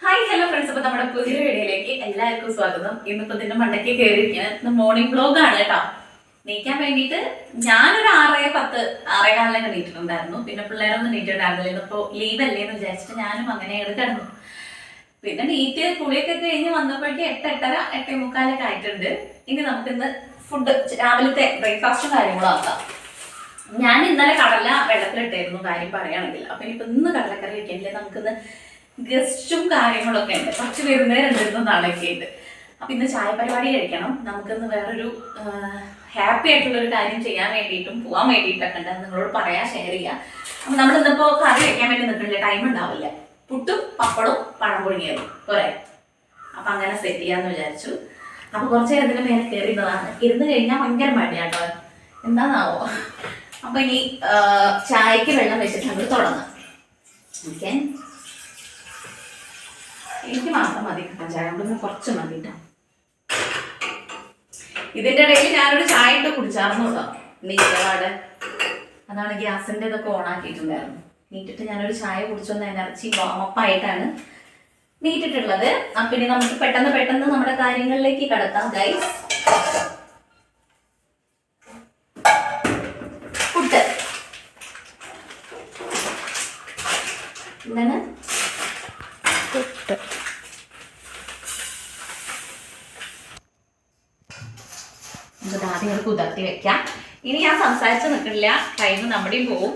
Hi hello friends, അപ്പോൾ നമ്മുടെ പുതിയൊരു വീഡിയോയിലേക്ക് എല്ലാവർക്കും സ്വാഗതം. ഇന്നിപ്പോൾ ഇതിന്റെ മണ്ടയ്ക്ക് കയറിയിരിക്കുന്നത് ഇന്ന് മോർണിംഗ് വ്ലോഗാണ് കേട്ടോ. നീക്കാൻ വേണ്ടിയിട്ട് ഞാനൊരു 6:10 6:15 നീറ്റിട്ടുണ്ടായിരുന്നു. പിന്നെ പിള്ളേരൊന്നും നീറ്റിട്ടുണ്ടായിരുന്നില്ല. ഇന്നിപ്പോൾ ലീവ് അല്ലേ എന്ന് വിചാരിച്ചിട്ട് ഞാനും അങ്ങനെ കിടന്നു. പിന്നെ നീറ്റ് കുളിയൊക്കെ കഴിഞ്ഞ് വന്നപ്പോഴേക്ക് 8:30 8:45 ആയിട്ടുണ്ട്. ഇനി നമുക്കിന്ന് ഫുഡ് രാവിലത്തെ ബ്രേക്ക്ഫാസ്റ്റും കാര്യങ്ങളും ആക്കാം. ഞാൻ ഇന്നലെ കടല വെള്ളത്തിലിട്ടായിരുന്നു കാര്യം പറയുകയാണെങ്കിൽ. അപ്പം ഇനിയിപ്പോൾ ഇന്ന് കടലക്കറി വെക്കാനില്ലേ, നമുക്കിന്ന് ഗസ്റ്റും കാര്യങ്ങളൊക്കെ ഉണ്ട്. കുറച്ച് വരുന്നവരുണ്ടായിരുന്നു നാളെയൊക്കെ ഉണ്ട്. അപ്പം ഇന്ന് ചായ പരിപാടി കഴിക്കണം. നമുക്കിന്ന് വേറൊരു ഹാപ്പി ആയിട്ടുള്ളൊരു കാര്യം ചെയ്യാൻ വേണ്ടിയിട്ടും പോകാൻ വേണ്ടിയിട്ടൊക്കെ ഉണ്ട്. നിങ്ങളോട് പറയാൻ ഷെയർ ചെയ്യാം. അപ്പം നമ്മൾ ഇന്നിപ്പോൾ കറി വെക്കാൻ വേണ്ടി നിൽക്കുന്നില്ല, ടൈം ഉണ്ടാവില്ല. പുട്ടും പപ്പടവും പഴം പുഴുങ്ങിയതും പോരെ. അപ്പം അങ്ങനെ സെറ്റ് ചെയ്യാമെന്ന് വിചാരിച്ചു. അപ്പം കുറച്ച് നേരം ഇതിൻ്റെ മേലെ കയറിയതാണ്. ഇരുന്ന് കഴിഞ്ഞാൽ ഭയങ്കര മടിയാട്ടോ, എന്താണെന്നാവോ. അപ്പം ഇനി ചായക്ക് വെള്ളം വെച്ചിട്ട് നമ്മൾ തുടങ്ങാം. ഓക്കെ, എനിക്ക് മാത്രം മതി കിട്ടാൻ ചായ, കൊണ്ടൊന്ന് കുറച്ച് മതി കേട്ടോ. ഇതിൻ്റെ ഇടയിൽ ഞാനൊരു ചായ ഇട്ട് കുടിച്ചാർന്നു കേട്ടോ, നീറ്റപാട്. അതാണ് ഗ്യാസിൻ്റെ ഇതൊക്കെ ഓണാക്കിയിട്ടുണ്ടായിരുന്നു. നീറ്റിട്ട് ഞാനൊരു ചായ കുടിച്ചൊന്ന് എനർജി വാമപ്പായിട്ടാണ് നീറ്റിട്ടുള്ളത്. അപ്പം ഇനി നമുക്ക് പെട്ടെന്ന് നമ്മുടെ കാര്യങ്ങളിലേക്ക് കടക്കാം ഗൈസ്. പുട്ട് എന്താണ്? പുട്ട്. ആദ്യം കുതിർത്തി വെക്കാം. ഇനി ഞാൻ സംസാരിച്ച് നിൽക്കില്ല, ടൈം നമ്മുടെയും പോവും,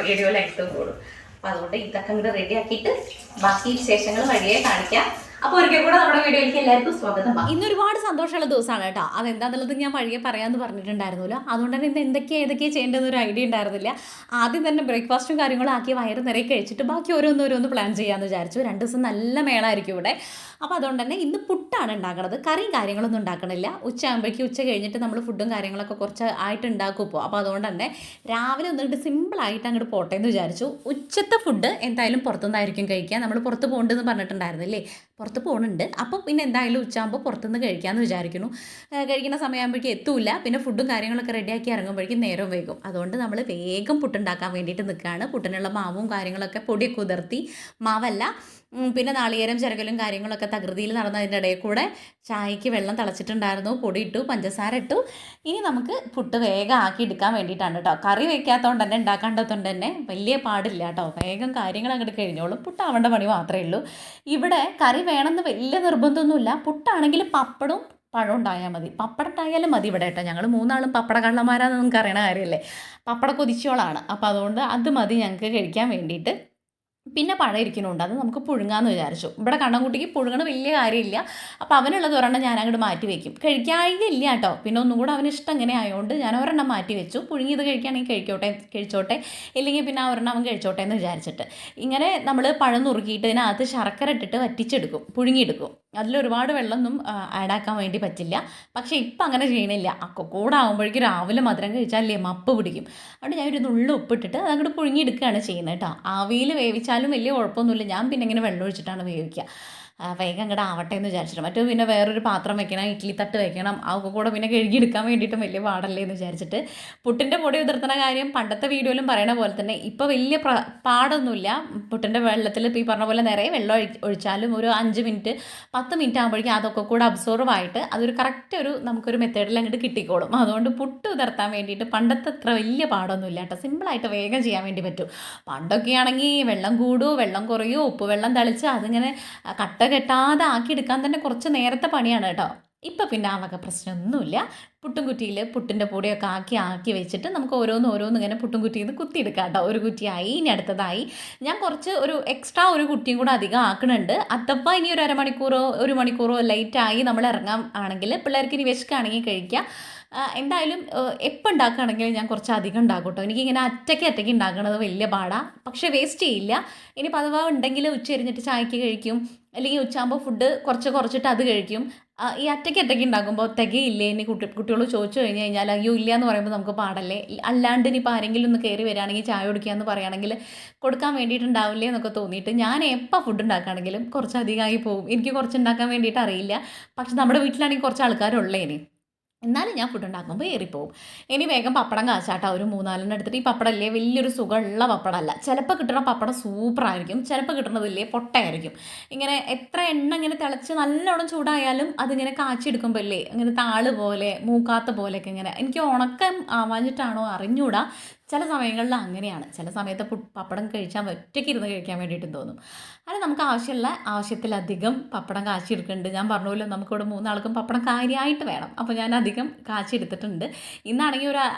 വീഡിയോ ലൈറ്റും കൂടും. അപ്പം അതുകൊണ്ട് ഇതൊക്കെ ഇങ്ങോട്ട് റെഡി ആക്കിയിട്ട് ബാക്കി വിശേഷങ്ങൾ വഴിയെ കാണിക്കാം. അപ്പോൾ ഒരിക്കൽ കൂടെ നമ്മുടെ വീഡിയോയിലേക്ക് എല്ലാവർക്കും സ്വാഗതം. ഇന്ന് ഒരുപാട് സന്തോഷമുള്ള ദിവസമാണ് കേട്ടോ. അതെന്താന്നുള്ളത് ഞാൻ വഴിയെ പറയാമെന്ന് പറഞ്ഞിട്ടുണ്ടായിരുന്നില്ല. അതുകൊണ്ട് തന്നെ ഇന്ന് എന്തൊക്കെയാണ് ചെയ്യേണ്ടതെന്നൊരു ഐഡിയ ഉണ്ടായിരുന്നില്ല. ആദ്യം തന്നെ ബ്രേക്ക്ഫാസ്റ്റും കാര്യങ്ങളും ആക്കി വയറ് നിറയെ കഴിച്ചിട്ട് ബാക്കി ഓരോന്ന് പ്ലാൻ ചെയ്യാമെന്ന് വിചാരിച്ചു. 2 ദിവസം നല്ല മേളായിരിക്കും ഇവിടെ. അപ്പോൾ അതുകൊണ്ട് തന്നെ ഇന്ന് പുട്ടാണ് ഉണ്ടാക്കണത്. കറിയും കാര്യങ്ങളൊന്നും ഉണ്ടാക്കണില്ല. ഉച്ച കഴിഞ്ഞിട്ട് നമ്മൾ ഫുഡും കാര്യങ്ങളൊക്കെ കുറച്ച് ആയിട്ട് ഉണ്ടാക്കും ഇപ്പോൾ. അപ്പോൾ അതുകൊണ്ട് തന്നെ രാവിലെ ഒന്നിട്ട് സിമ്പിളായിട്ട് അങ്ങോട്ട് പോട്ടെ എന്ന് വിചാരിച്ചു. ഉച്ചത്തെ ഫുഡ് എന്തായാലും പുറത്തുനിന്നായിരിക്കും കഴിക്കുക. നമ്മൾ പുറത്ത് പോകണ്ടെന്ന് പറഞ്ഞിട്ടുണ്ടായിരുന്നില്ലേ, പുറത്ത് പോകുന്നുണ്ട്. അപ്പോൾ പിന്നെ എന്തായാലും ഉച്ചയാകുമ്പോൾ പുറത്തുനിന്ന് കഴിക്കാമെന്ന് വിചാരിക്കുന്നു. കഴിക്കുന്ന സമയമാകുമ്പോഴേക്കും എത്തൂല. പിന്നെ ഫുഡും കാര്യങ്ങളൊക്കെ റെഡിയാക്കി ഇറങ്ങുമ്പോഴേക്കും നേരം വൈകും. അതുകൊണ്ട് നമ്മൾ വേഗം പുട്ടുണ്ടാക്കാൻ വേണ്ടിയിട്ട് നിൽക്കുകയാണ്. പുട്ടിനുള്ള മാവും കാര്യങ്ങളൊക്കെ പൊടിയൊക്കെ കുതിർത്തി, മാവല്ല പിന്നെ നാളികേരം ചിരകലും കാര്യങ്ങളൊക്കെ തകൃതിയിൽ നടന്നതിൻ്റെ ഇടയിൽ കൂടെ ചായക്ക് വെള്ളം തിളച്ചിട്ടുണ്ടായിരുന്നു. പൊടി ഇട്ടു, പഞ്ചസാര ഇട്ടു. ഇനി നമുക്ക് പുട്ട് വേഗം ആക്കി എടുക്കാൻ വേണ്ടിയിട്ടാണ് കേട്ടോ. കറി വയ്ക്കാത്തതുകൊണ്ട് തന്നെ ഉണ്ടാക്കാണ്ടതുകൊണ്ട് തന്നെ വലിയ പാടില്ല കേട്ടോ. വേഗം കാര്യങ്ങൾ അങ്ങോട്ട് കഴിഞ്ഞോളും. പുട്ടാവേണ്ട പണി മാത്രമേ ഉള്ളൂ. ഇവിടെ കറി വേണമെന്ന് വലിയ നിർബന്ധമൊന്നുമില്ല. പുട്ടാണെങ്കിൽ പപ്പടവും പഴം ഉണ്ടായാൽ മതി. പപ്പടം ഉണ്ടായാലും മതി ഇവിടെ കേട്ടോ. ഞങ്ങൾ 3 ആളും പപ്പട കള്ളന്മാരാന്ന് നിങ്ങൾക്ക് അറിയണ കാര്യമല്ലേ. പപ്പട കൊതിച്ചോളാണ്. അപ്പോൾ അതുകൊണ്ട് അത് മതി ഞങ്ങൾക്ക് കഴിക്കാൻ വേണ്ടിയിട്ട്. പിന്നെ പഴം ഇരിക്കുന്നുണ്ട്, അത് നമുക്ക് പുഴുങ്ങാമെന്ന് വിചാരിച്ചു. ഇവിടെ കണ്ണൻകുട്ടിക്ക് പുഴുങ്ങണ വലിയ കാര്യമില്ല. അപ്പോൾ അവനുള്ളത് ഒരെണ്ണം ഞാൻ അങ്ങോട്ട് മാറ്റി വയ്ക്കും. കഴിക്കാഴികയില്ല കേട്ടോ. പിന്നെ ഒന്നും കൂടെ അവന് ഇഷ്ടം ഇങ്ങനെ ആയതുകൊണ്ട് ഞാൻ ഒരെണ്ണം മാറ്റി വെച്ചു. പുഴുങ്ങിയത് കഴിക്കുകയാണെങ്കിൽ കഴിച്ചോട്ടെ, ഇല്ലെങ്കിൽ പിന്നെ ആ ഒരെണ്ണം അവൻ കഴിച്ചോട്ടെ എന്ന് വിചാരിച്ചിട്ട്. ഇങ്ങനെ നമ്മൾ പഴം നുറുക്കിയിട്ട് ഇതിനകത്ത് ശർക്കര ഇട്ടിട്ട് വറ്റിച്ചെടുക്കും, പുഴുങ്ങിയെടുക്കും. അതിലൊരുപാട് വെള്ളമൊന്നും ആഡാക്കാൻ വേണ്ടി പറ്റില്ല. പക്ഷേ ഇപ്പം അങ്ങനെ ചെയ്യണില്ല. ഒക്കെ കൂടെ ആകുമ്പോഴേക്കും രാവിലെ മധുരം കഴിച്ചാലേ മപ്പ് പിടിക്കും. അതുകൊണ്ട് ഞാൻ ഒരു നുള്ളു ഉപ്പിട്ടിട്ട് അതങ്ങോട്ട് പുഴുങ്ങിയെടുക്കുകയാണ് ചെയ്യുന്നത് കേട്ടോ. ആവിയിൽ വേവിച്ചാലും വലിയ കുഴപ്പമൊന്നുമില്ല. ഞാൻ പിന്നെ ഇങ്ങനെ വെള്ളം ഒഴിച്ചിട്ടാണ് വേവിക്കുക. വേഗം അങ്ങോട്ട് ആവട്ടെ എന്ന് വിചാരിച്ചിട്ട്. മറ്റു പിന്നെ വേറൊരു പാത്രം വെക്കണം, ഇഡ്ഡലി തട്ട് വെക്കണം, അതൊക്കെ കൂടെ പിന്നെ കഴുകിയെടുക്കാൻ വേണ്ടിയിട്ടും വലിയ പാടല്ലേ എന്ന് വിചാരിച്ചിട്ട്. പുട്ടിൻ്റെ പൊടി ഉതിർത്തുന്ന കാര്യം പണ്ടത്തെ വീഡിയോയിലും പറയണ പോലെ തന്നെ ഇപ്പോൾ വലിയ പാടൊന്നുമില്ല. പുട്ടിൻ്റെ വെള്ളത്തിൽ ഇപ്പോൾ ഈ പറഞ്ഞ പോലെ നിറയെ വെള്ളം ഒഴിച്ചാലും ഒരു 5 മിനിറ്റ് 10 മിനിറ്റ് ആകുമ്പോഴേക്കും അതൊക്കെ കൂടെ അബ്സോർവ് ആയിട്ട് അതൊരു കറക്റ്റ് നമുക്കൊരു മെത്തേഡിൽ അങ്ങോട്ട് കിട്ടിക്കോളും. അതുകൊണ്ട് പുട്ട് ഉതിർത്താൻ വേണ്ടിയിട്ട് പണ്ടത്തെ അത്ര വലിയ പാടൊന്നുമില്ല കേട്ടോ. സിമ്പിളായിട്ട് വേഗം ചെയ്യാൻ വേണ്ടി പറ്റും. പണ്ടൊക്കെ ആണെങ്കിൽ വെള്ളം കൂടുമോ വെള്ളം കുറയുമോ, ഉപ്പ് വെള്ളം തളിച്ച് അതിങ്ങനെ കട്ട കെട്ടാതെ ആക്കിയെടുക്കാൻ തന്നെ കുറച്ച് നേരത്തെ പണിയാണ് കേട്ടോ. ഇപ്പം പിന്നെ ആ വക പ്രശ്നമൊന്നുമില്ല. പുട്ടും കുറ്റിയിൽ പുട്ടിൻ്റെ പൊടിയൊക്കെ ആക്കി വെച്ചിട്ട് നമുക്ക് ഓരോന്ന് ഇങ്ങനെ പുട്ടും കുറ്റിയിൽ നിന്ന് കുത്തിയെടുക്കാം കേട്ടോ. ഒരു കുറ്റിയായി, ഇനി അടുത്തതായി ഞാൻ കുറച്ച് എക്സ്ട്രാ ഒരു കുറ്റിയും കൂടെ അധികം ആക്കണുണ്ട്. അത്തപ്പം ഇനി ഒരു അരമണിക്കൂറോ 1 മണിക്കൂറോ ലേറ്റായി നമ്മൾ ഇറങ്ങാൻ ആണെങ്കിൽ പിള്ളേർക്ക് ഇനി വിശക്കുകയാണെങ്കിൽ കഴിക്കുക. എന്തായാലും എപ്പോൾ ഉണ്ടാക്കുകയാണെങ്കിലും ഞാൻ കുറച്ച് അധികം ഉണ്ടാക്കും കേട്ടോ. എനിക്കിങ്ങനെ ഒറ്റയ്ക്ക് ഉണ്ടാക്കുന്നത് വലിയ പാടാണ്. പക്ഷേ വേസ്റ്റ് ചെയ്യില്ല. ഇനി പതിവാ ഉണ്ടെങ്കിൽ ഉച്ചരിഞ്ഞിട്ട് ചായക്ക് കഴിക്കും, അല്ലെങ്കിൽ ഉച്ചയാകുമ്പോൾ ഫുഡ് കുറച്ചിട്ട് അത് കഴിക്കും. ഈ ഒറ്റയ്ക്ക് ഉണ്ടാക്കുമ്പോൾ തികയില്ലേ, ഇനി കുട്ടികൾ ചോദിച്ചു കഴിഞ്ഞ് കഴിഞ്ഞാൽ അയ്യോ ഇല്ല എന്ന് പറയുമ്പോൾ നമുക്ക് പാടല്ലേ. അല്ലാണ്ട് ഇനിയിപ്പോൾ ആരെങ്കിലും ഒന്ന് കയറി വരികയാണെങ്കിൽ ചായ കുടിക്കുക എന്ന് പറയുകയാണെങ്കിൽ കൊടുക്കാൻ വേണ്ടിയിട്ടുണ്ടാവില്ലേ എന്നൊക്കെ തോന്നിയിട്ട് ഞാൻ എപ്പോൾ ഫുഡ് ഉണ്ടാക്കുകയാണെങ്കിലും കുറച്ച് അധികമായി പോകും. എനിക്ക് കുറച്ച് ഉണ്ടാക്കാൻ വേണ്ടിയിട്ട് അറിയില്ല. പക്ഷെ നമ്മുടെ വീട്ടിലാണെങ്കിൽ കുറച്ച് ആൾക്കാരുള്ളേനെ. എന്നാലും ഞാൻ ഫുഡ് ഉണ്ടാക്കുമ്പോൾ ഏറിപ്പോവും. ഇനി വേഗം പപ്പടം കാച്ചാട്ടോ, ഒരു 3-4 എടുത്തിട്ട്. ഈ പപ്പടം ഇല്ലേ വലിയൊരു സുഖമുള്ള പപ്പടമല്ല. ചിലപ്പോൾ കിട്ടുന്ന പപ്പടം സൂപ്പറായിരിക്കും, ചിലപ്പോൾ കിട്ടുന്നതില്ലേ പൊട്ടയായിരിക്കും. ഇങ്ങനെ എത്ര എണ്ണ ഇങ്ങനെ തിളച്ച് നല്ലോണം ചൂടായാലും അതിങ്ങനെ കാച്ചെടുക്കുമ്പോൾ ഇല്ലേ ഇങ്ങനെ താള് പോലെ മൂക്കാത്ത പോലെയൊക്കെ ഇങ്ങനെ, എനിക്ക് ഉണക്കം ആവാഞ്ഞിട്ടാണോ അറിഞ്ഞൂടാ, ചില സമയങ്ങളിൽ അങ്ങനെയാണ്. ചില സമയത്ത് പപ്പടം കഴിച്ചാൽ ഒറ്റയ്ക്ക് ഇരുന്ന് കഴിക്കാൻ വേണ്ടിയിട്ടും തോന്നും. അങ്ങനെ നമുക്ക് ആവശ്യത്തിലധികം പപ്പടം കാച്ചിയെടുക്കുന്നുണ്ട്. ഞാൻ പറഞ്ഞല്ലോ നമുക്കിവിടെ 3 ആൾക്കും പപ്പടം കാര്യമായിട്ട് വേണം. അപ്പോൾ ഞാൻ അധികം കാച്ചിയെടുത്തിട്ടുണ്ട്. ഇന്നാണെങ്കിൽ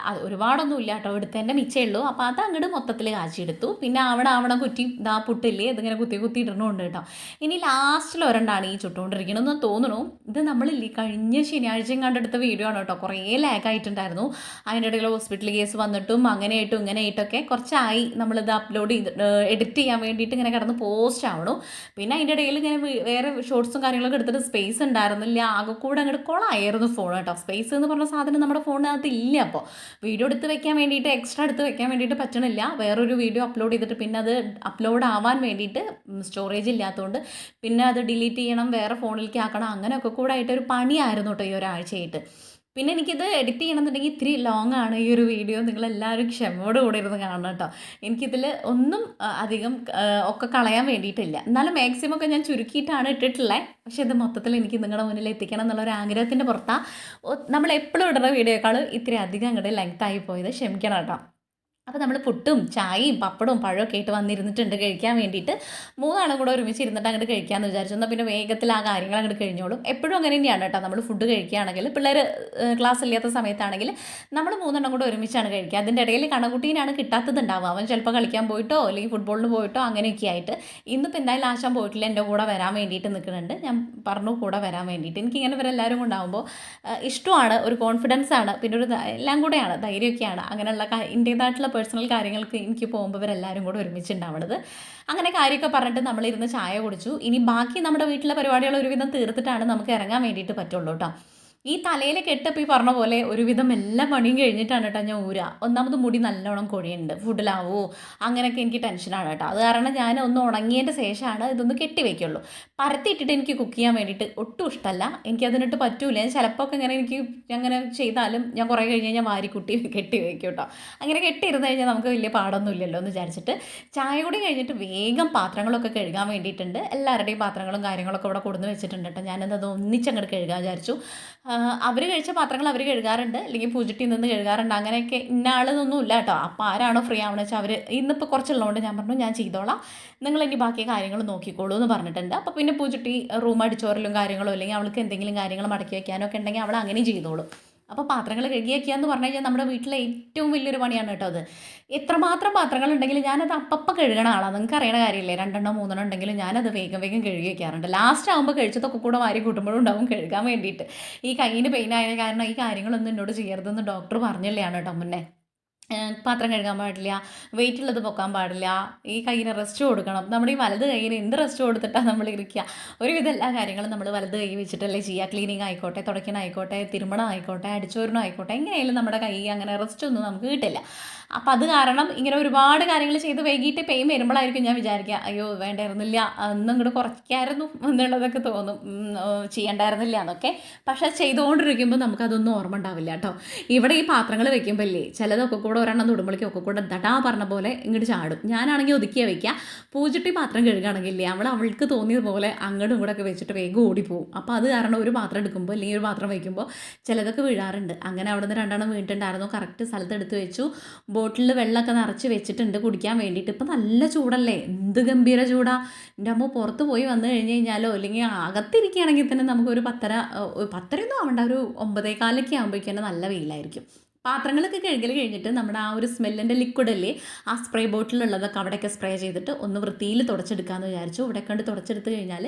ഒരുപാടൊന്നും ഇല്ല കേട്ടോ, എടുത്തതിൻ്റെ മിച്ചമേ ഉള്ളൂ. അപ്പോൾ അത് അങ്ങോട്ട് മൊത്തത്തിൽ കാച്ചിയെടുത്തു. പിന്നെ അവിടെ കുറ്റി ഇതാ പുട്ടില്ലേ ഇതിങ്ങനെ കുത്തി ഇടണമുണ്ട് കേട്ടോ. ഇനി ലാസ്റ്റിൽ ഒരെണ്ണമാണ് ഈ ചുട്ടുകൊണ്ടിരിക്കണമെന്ന് തോന്നുന്നു. ഇത് നമ്മളില്ലേ കഴിഞ്ഞ ശനിയാഴ്ചയും കണ്ടെടുത്ത വീഡിയോ ആണ് കേട്ടോ. കുറേ ലാഗായിട്ടുണ്ടായിരുന്നു. അതിൻ്റെ ഇടയിൽ ഹോസ്പിറ്റൽ കേസ് വന്നിട്ടും ഇങ്ങനെയായിട്ടൊക്കെ കുറച്ചായി നമ്മളിത് അപ്ലോഡ് ചെയ്ത് എഡിറ്റ് ചെയ്യാൻ വേണ്ടിയിട്ട് ഇങ്ങനെ കിടന്ന് പോസ്റ്റ് ആവണു. പിന്നെ അതിൻ്റെ ഇടയിൽ ഇങ്ങനെ വേറെ ഷോർട്സും കാര്യങ്ങളൊക്കെ എടുത്തിട്ട് സ്പേസ് ഉണ്ടായിരുന്നില്ല. ആകെ കൂടെ അങ്ങോട്ട് കൊളായിരുന്നു ഫോൺ കേട്ടോ. സ്പേസ് എന്ന് പറഞ്ഞ സാധനം നമ്മുടെ ഫോണിനകത്ത് ഇല്ല. അപ്പോൾ വീഡിയോ എടുത്ത് വെക്കാൻ വേണ്ടിയിട്ട് എക്സ്ട്രാ എടുത്ത് വെക്കാൻ വേണ്ടിയിട്ട് പറ്റണില്ല. വേറൊരു വീഡിയോ അപ്ലോഡ് ചെയ്തിട്ട് പിന്നെ അത് അപ്ലോഡ് ആവാൻ വേണ്ടിയിട്ട് സ്റ്റോറേജ് ഇല്ലാത്തതുകൊണ്ട് പിന്നെ അത് ഡിലീറ്റ് ചെയ്യണം, വേറെ ഫോണിലേക്ക് ആക്കണം, അങ്ങനെയൊക്കെ കൂടെ ആയിട്ട് ഒരു പണിയായിരുന്നു കേട്ടോ ഈ ഒരാഴ്ചയായിട്ട്. പിന്നെ എനിക്കിത് എഡിറ്റ് ചെയ്യണമെന്നുണ്ടെങ്കിൽ ഇത്തിരി ലോങ് ആണ് ഈ ഒരു വീഡിയോ. നിങ്ങളെല്ലാവരും ക്ഷമയോട് കൂടെ ഇരുന്ന് കാണണം കേട്ടോ. എനിക്കിതിൽ ഒന്നും അധികം ഒക്കെ കളയാൻ വേണ്ടിയിട്ടില്ല. എന്നാലും മാക്സിമം ഒക്കെ ഞാൻ ചുരുക്കിയിട്ടാണ് ഇട്ടിട്ടുള്ളത്. പക്ഷേ ഇത് മൊത്തത്തിൽ എനിക്ക് നിങ്ങളുടെ മുന്നിൽ എത്തിക്കണം എന്നുള്ളൊരു ആഗ്രഹത്തിൻ്റെ പുറത്താണ് നമ്മൾ എപ്പോഴും ഇടുന്ന വീഡിയോയേക്കാൾ ഇത്തിരി അധികം അങ്ങോട്ട് ലെങ്ത് ആയി പോയത്. ക്ഷമിക്കണം കേട്ടോ. അപ്പോൾ നമ്മൾ പുട്ടും ചായയും പപ്പടവും പഴമൊക്കെ ആയിട്ട് വന്നിരുന്നിട്ടുണ്ട് കഴിക്കാൻ വേണ്ടിയിട്ട്. 3 ആളും കൂടെ ഒരുമിച്ച് ഇരുന്നിട്ട് അങ്ങോട്ട് കഴിക്കാമെന്ന് വിചാരിച്ചു. എന്നാൽ പിന്നെ വേഗത്തിൽ ആ കാര്യങ്ങൾ അങ്ങോട്ട് കഴിഞ്ഞോളും. എപ്പോഴും അങ്ങനെ തന്നെയാണ് കേട്ടോ. നമ്മൾ ഫുഡ് കഴിക്കുകയാണെങ്കിൽ പിള്ളേർ ക്ലാസ് ഇല്ലാത്ത സമയത്താണെങ്കിൽ നമ്മൾ 3 കൂടെ ഒരുമിച്ചാണ് കഴിക്കുക. അതിൻ്റെ ഇടയിൽ കണക്കുട്ടീനാണ് കിട്ടാത്തതുണ്ടാവുക. അവൻ ചിലപ്പോൾ കളിക്കാൻ പോയിട്ടോ അല്ലെങ്കിൽ ഫുട്ബോളിന് പോയിട്ടോ അങ്ങനെയൊക്കെ ആയിട്ട്. ഇന്നിപ്പോൾ എന്തായാലും ആശാൻ പോയിട്ടില്ല, എൻ്റെ കൂടെ വരാൻ വേണ്ടിയിട്ട് നിൽക്കുന്നുണ്ട്. ഞാൻ പറഞ്ഞു കൂടെ വരാൻ വേണ്ടിയിട്ട്. എനിക്കിങ്ങനെ ഇവരെല്ലാവരും കൊണ്ടാകുമ്പോൾ ഇഷ്ടമാണ്, ഒരു കോൺഫിഡൻസ് ആണ്, പിന്നെ ഒരു എല്ലാം കൂടെയാണ്, ധൈര്യമൊക്കെയാണ്. അങ്ങനെയുള്ള എൻ്റേതായിട്ടുള്ള പേഴ്സണൽ കാര്യങ്ങൾക്ക് എനിക്ക് പോകുമ്പോൾ ഇവരെല്ലാവരും കൂടെ ഒരുമിച്ചുണ്ടാവണത്. അങ്ങനെ കാര്യമൊക്കെ പറഞ്ഞിട്ട് നമ്മളിരുന്ന് ചായ കുടിച്ചു. ഇനി ബാക്കി നമ്മുടെ വീട്ടിലെ പരിപാടികൾ ഒരുവിധം തീർത്തിട്ടാണ് നമുക്ക് ഇറങ്ങാൻ വേണ്ടിയിട്ട് പറ്റുള്ളൂ കേട്ടോ. ഈ തലയിൽ കെട്ടപ്പോൾ ഈ പറഞ്ഞ പോലെ ഒരുവിധം എല്ലാ പണിയും കഴിഞ്ഞിട്ടാണ് കേട്ടോ ഞാൻ ഒന്നാമത് മുടി നല്ലോണം കൊഴിയുന്നുണ്ട്, ഫുഡിലാവോ അങ്ങനെയൊക്കെ എനിക്ക് ടെൻഷനാണ് കേട്ടോ. അത് കാരണം ഞാൻ ഒന്ന് ഉണങ്ങിയതിൻ്റെ ശേഷമാണ് ഇതൊന്ന് കെട്ടി വയ്ക്കുള്ളൂ. പരത്തിയിട്ടിട്ട് എനിക്ക് കുക്ക് ചെയ്യാൻ വേണ്ടിയിട്ട് ഒട്ടും ഇഷ്ടമല്ല, എനിക്കതിനിട്ട് പറ്റൂല. ഞാൻ ചിലപ്പോൾ ഒക്കെ ഇങ്ങനെ അങ്ങനെ ചെയ്താലും ഞാൻ കുറേ കഴിഞ്ഞ് കഴിഞ്ഞാൽ വാരിക്കുട്ടി കെട്ടി വയ്ക്കും കേട്ടോ. അങ്ങനെ കെട്ടിയിരുന്ന് കഴിഞ്ഞാൽ നമുക്ക് വലിയ പാടൊന്നുമില്ലല്ലോ എന്ന് വിചാരിച്ചിട്ട് ചായ കൂടി കഴിഞ്ഞിട്ട് വേഗം പാത്രങ്ങളൊക്കെ കഴുകാൻ വേണ്ടിയിട്ടുണ്ട്. എല്ലാവരുടെയും പാത്രങ്ങളും കാര്യങ്ങളൊക്കെ ഇവിടെ കൊടുന്ന് വെച്ചിട്ടുണ്ട് കേട്ടോ. ഞാനത് ഒന്നിച്ചങ്ങോട്ട് കഴുകാൻ വിചാരിച്ചു. അവർ കഴിച്ച പാത്രങ്ങൾ അവർ കഴുകാറുണ്ട്, അല്ലെങ്കിൽ പൂജിട്ടി നിന്ന് കഴുകാറുണ്ട്. അങ്ങനെയൊക്കെ ഇന്ന ആളെന്നൊന്നും ഇല്ല കേട്ടോ. അപ്പോൾ ആരാണോ ഫ്രീ ആവണമെന്ന് വെച്ചാൽ അവർ ഇന്നിപ്പോൾ കുറച്ചുള്ളതുകൊണ്ട് ഞാൻ പറഞ്ഞു ഞാൻ ചെയ്തോളാം, നിങ്ങൾ ഇനി ബാക്കി കാര്യങ്ങൾ നോക്കിക്കോളൂ എന്ന് പറഞ്ഞിട്ടുണ്ട്. അപ്പോൾ പിന്നെ പൂജിട്ടി റൂം അടിച്ചോറലും കാര്യങ്ങളോ അല്ലെങ്കിൽ അവൾക്ക് എന്തെങ്കിലും കാര്യങ്ങൾ മടക്കി വയ്ക്കാനോ ഒക്കെ ഉണ്ടെങ്കിൽ അവൾ അങ്ങനെ ചെയ്തോളും. അപ്പോൾ പാത്രങ്ങൾ കഴുകി വയ്ക്കുക എന്ന് പറഞ്ഞു കഴിഞ്ഞാൽ നമ്മുടെ വീട്ടിലെ ഏറ്റവും വലിയൊരു പണിയാണ് കേട്ടോ അത്. എത്രമാത്രം പാത്രങ്ങളുണ്ടെങ്കിൽ ഞാനത് അപ്പം കഴുകണ ആളാണ്. നിങ്ങൾക്ക് അറിയണ കാര്യമില്ലേ, 2-3 ഉണ്ടെങ്കിലും ഞാനത് വേഗം കഴുകി വയ്ക്കാറുണ്ട്. ലാസ്റ്റ് ആകുമ്പോൾ കഴിച്ചതൊക്കെ കൂടെ വാരി കൂട്ടുമ്പോഴും ഉണ്ടാവും കഴുകാൻ വേണ്ടിയിട്ട്. ഈ കയ്യിന് പെയിൻ ആയ കാരണം ഈ കാര്യങ്ങളൊന്നും എന്നോട് ചെയ്യരുതെന്ന് ഡോക്ടർ പറഞ്ഞല്ലാണ് കേട്ടോ മുന്നേ. പാത്രം കഴുകാൻ പാടില്ല, വെയിറ്റ് ഉള്ളത് പൊക്കാൻ പാടില്ല, ഈ കയ്യിന് റെസ്റ്റ് കൊടുക്കണം. നമ്മുടെ ഈ വലത് കയ്യിന് എന്ത് റെസ്റ്റ് കൊടുത്തിട്ടാണ് നമ്മൾ ഇരിക്കുക? ഒരുവിധം എല്ലാ കാര്യങ്ങളും നമ്മൾ വലത് കൈ വെച്ചിട്ടല്ലേ ചെയ്യുക. ക്ലീനിങ് ആയിക്കോട്ടെ, തുടയ്ക്കണമായിക്കോട്ടെ, തിരുമണം ആയിക്കോട്ടെ, അടിച്ചോരണം ആയിക്കോട്ടെ, എങ്ങനെയായാലും നമ്മുടെ കൈ അങ്ങനെ റെസ്റ്റ് ഒന്നും നമുക്ക് കിട്ടില്ല. അപ്പം അത് കാരണം ഇങ്ങനെ ഒരുപാട് കാര്യങ്ങൾ ചെയ്ത് വൈകിട്ട് പെയിൻ വരുമ്പോഴായിരിക്കും ഞാൻ വിചാരിക്കുക അയ്യോ വേണ്ടായിരുന്നില്ല, അന്നും ഇങ്ങോട്ട് കുറയ്ക്കായിരുന്നു എന്നുള്ളതൊക്കെ തോന്നും, ചെയ്യണ്ടായിരുന്നില്ല എന്നൊക്കെ. പക്ഷെ ചെയ്തുകൊണ്ടിരിക്കുമ്പോൾ നമുക്കതൊന്നും ഓർമ്മ ഉണ്ടാവില്ല കേട്ടോ. ഇവിടെ ഈ പാത്രങ്ങൾ വെക്കുമ്പോൾ ഇല്ലേ ചിലതൊക്കെ കൂടെ ഒരെണ്ണം തൊടുമ്പോഴേക്കും ഒക്കെ കൂടെ ദടാ പറഞ്ഞ പോലെ ഇങ്ങോട്ട് ചാടും. ഞാനാണെങ്കിൽ ഒതുക്കിയാൽ വയ്ക്കുക. പൂജിട്ടി പാത്രം കഴുകുകയാണെങ്കിൽ ഇല്ലേ അവൾക്ക് തോന്നിയതുപോലെ അങ്ങോട്ടും ഇങ്ങോട്ടൊക്കെ വെച്ചിട്ട് വേഗം ഓടിപ്പോവും. അപ്പോൾ അത് കാരണം ഒരു പാത്രം എടുക്കുമ്പോൾ അല്ലെങ്കിൽ ഒരു പാത്രം വയ്ക്കുമ്പോൾ ചിലതൊക്കെ വീഴാറുണ്ട്. അങ്ങനെ അവിടെ നിന്ന് 2 വീണിട്ടുണ്ടായിരുന്നു. കറക്റ്റ് സ്ഥലത്ത് എടുത്ത് വെച്ചു. ബോട്ടിലിൽ വെള്ളമൊക്കെ നിറച്ച് വെച്ചിട്ടുണ്ട് കുടിക്കാൻ വേണ്ടിയിട്ട്. ഇപ്പം നല്ല ചൂടല്ലേ, എന്ത് ഗംഭീര ചൂടാ എൻ്റെ അമ്മ. പുറത്ത് പോയി വന്നു കഴിഞ്ഞ് കഴിഞ്ഞാലോ അല്ലെങ്കിൽ അകത്തിരിക്കുകയാണെങ്കിൽ തന്നെ നമുക്കൊരു 10:30 ആവണ്ട, ഒരു 9:15 ആകുമ്പോഴേക്കും തന്നെ നല്ല വെയിലായിരിക്കും. പാത്രങ്ങളൊക്കെ കഴുകൽ കഴിഞ്ഞിട്ട് നമ്മുടെ ആ ഒരു സ്മെല്ലിൻ്റെ ലിക്വിഡല്ലേ ആ സ്പ്രേ ബോട്ടിലുള്ളതൊക്കെ അവിടെയൊക്കെ സ്പ്രേ ചെയ്തിട്ട് ഒന്ന് വൃത്തിയിൽ തുടച്ചെടുക്കാമെന്ന് വിചാരിച്ചു. ഇവിടെ കണ്ട് തുടച്ചെടുത്ത് കഴിഞ്ഞാൽ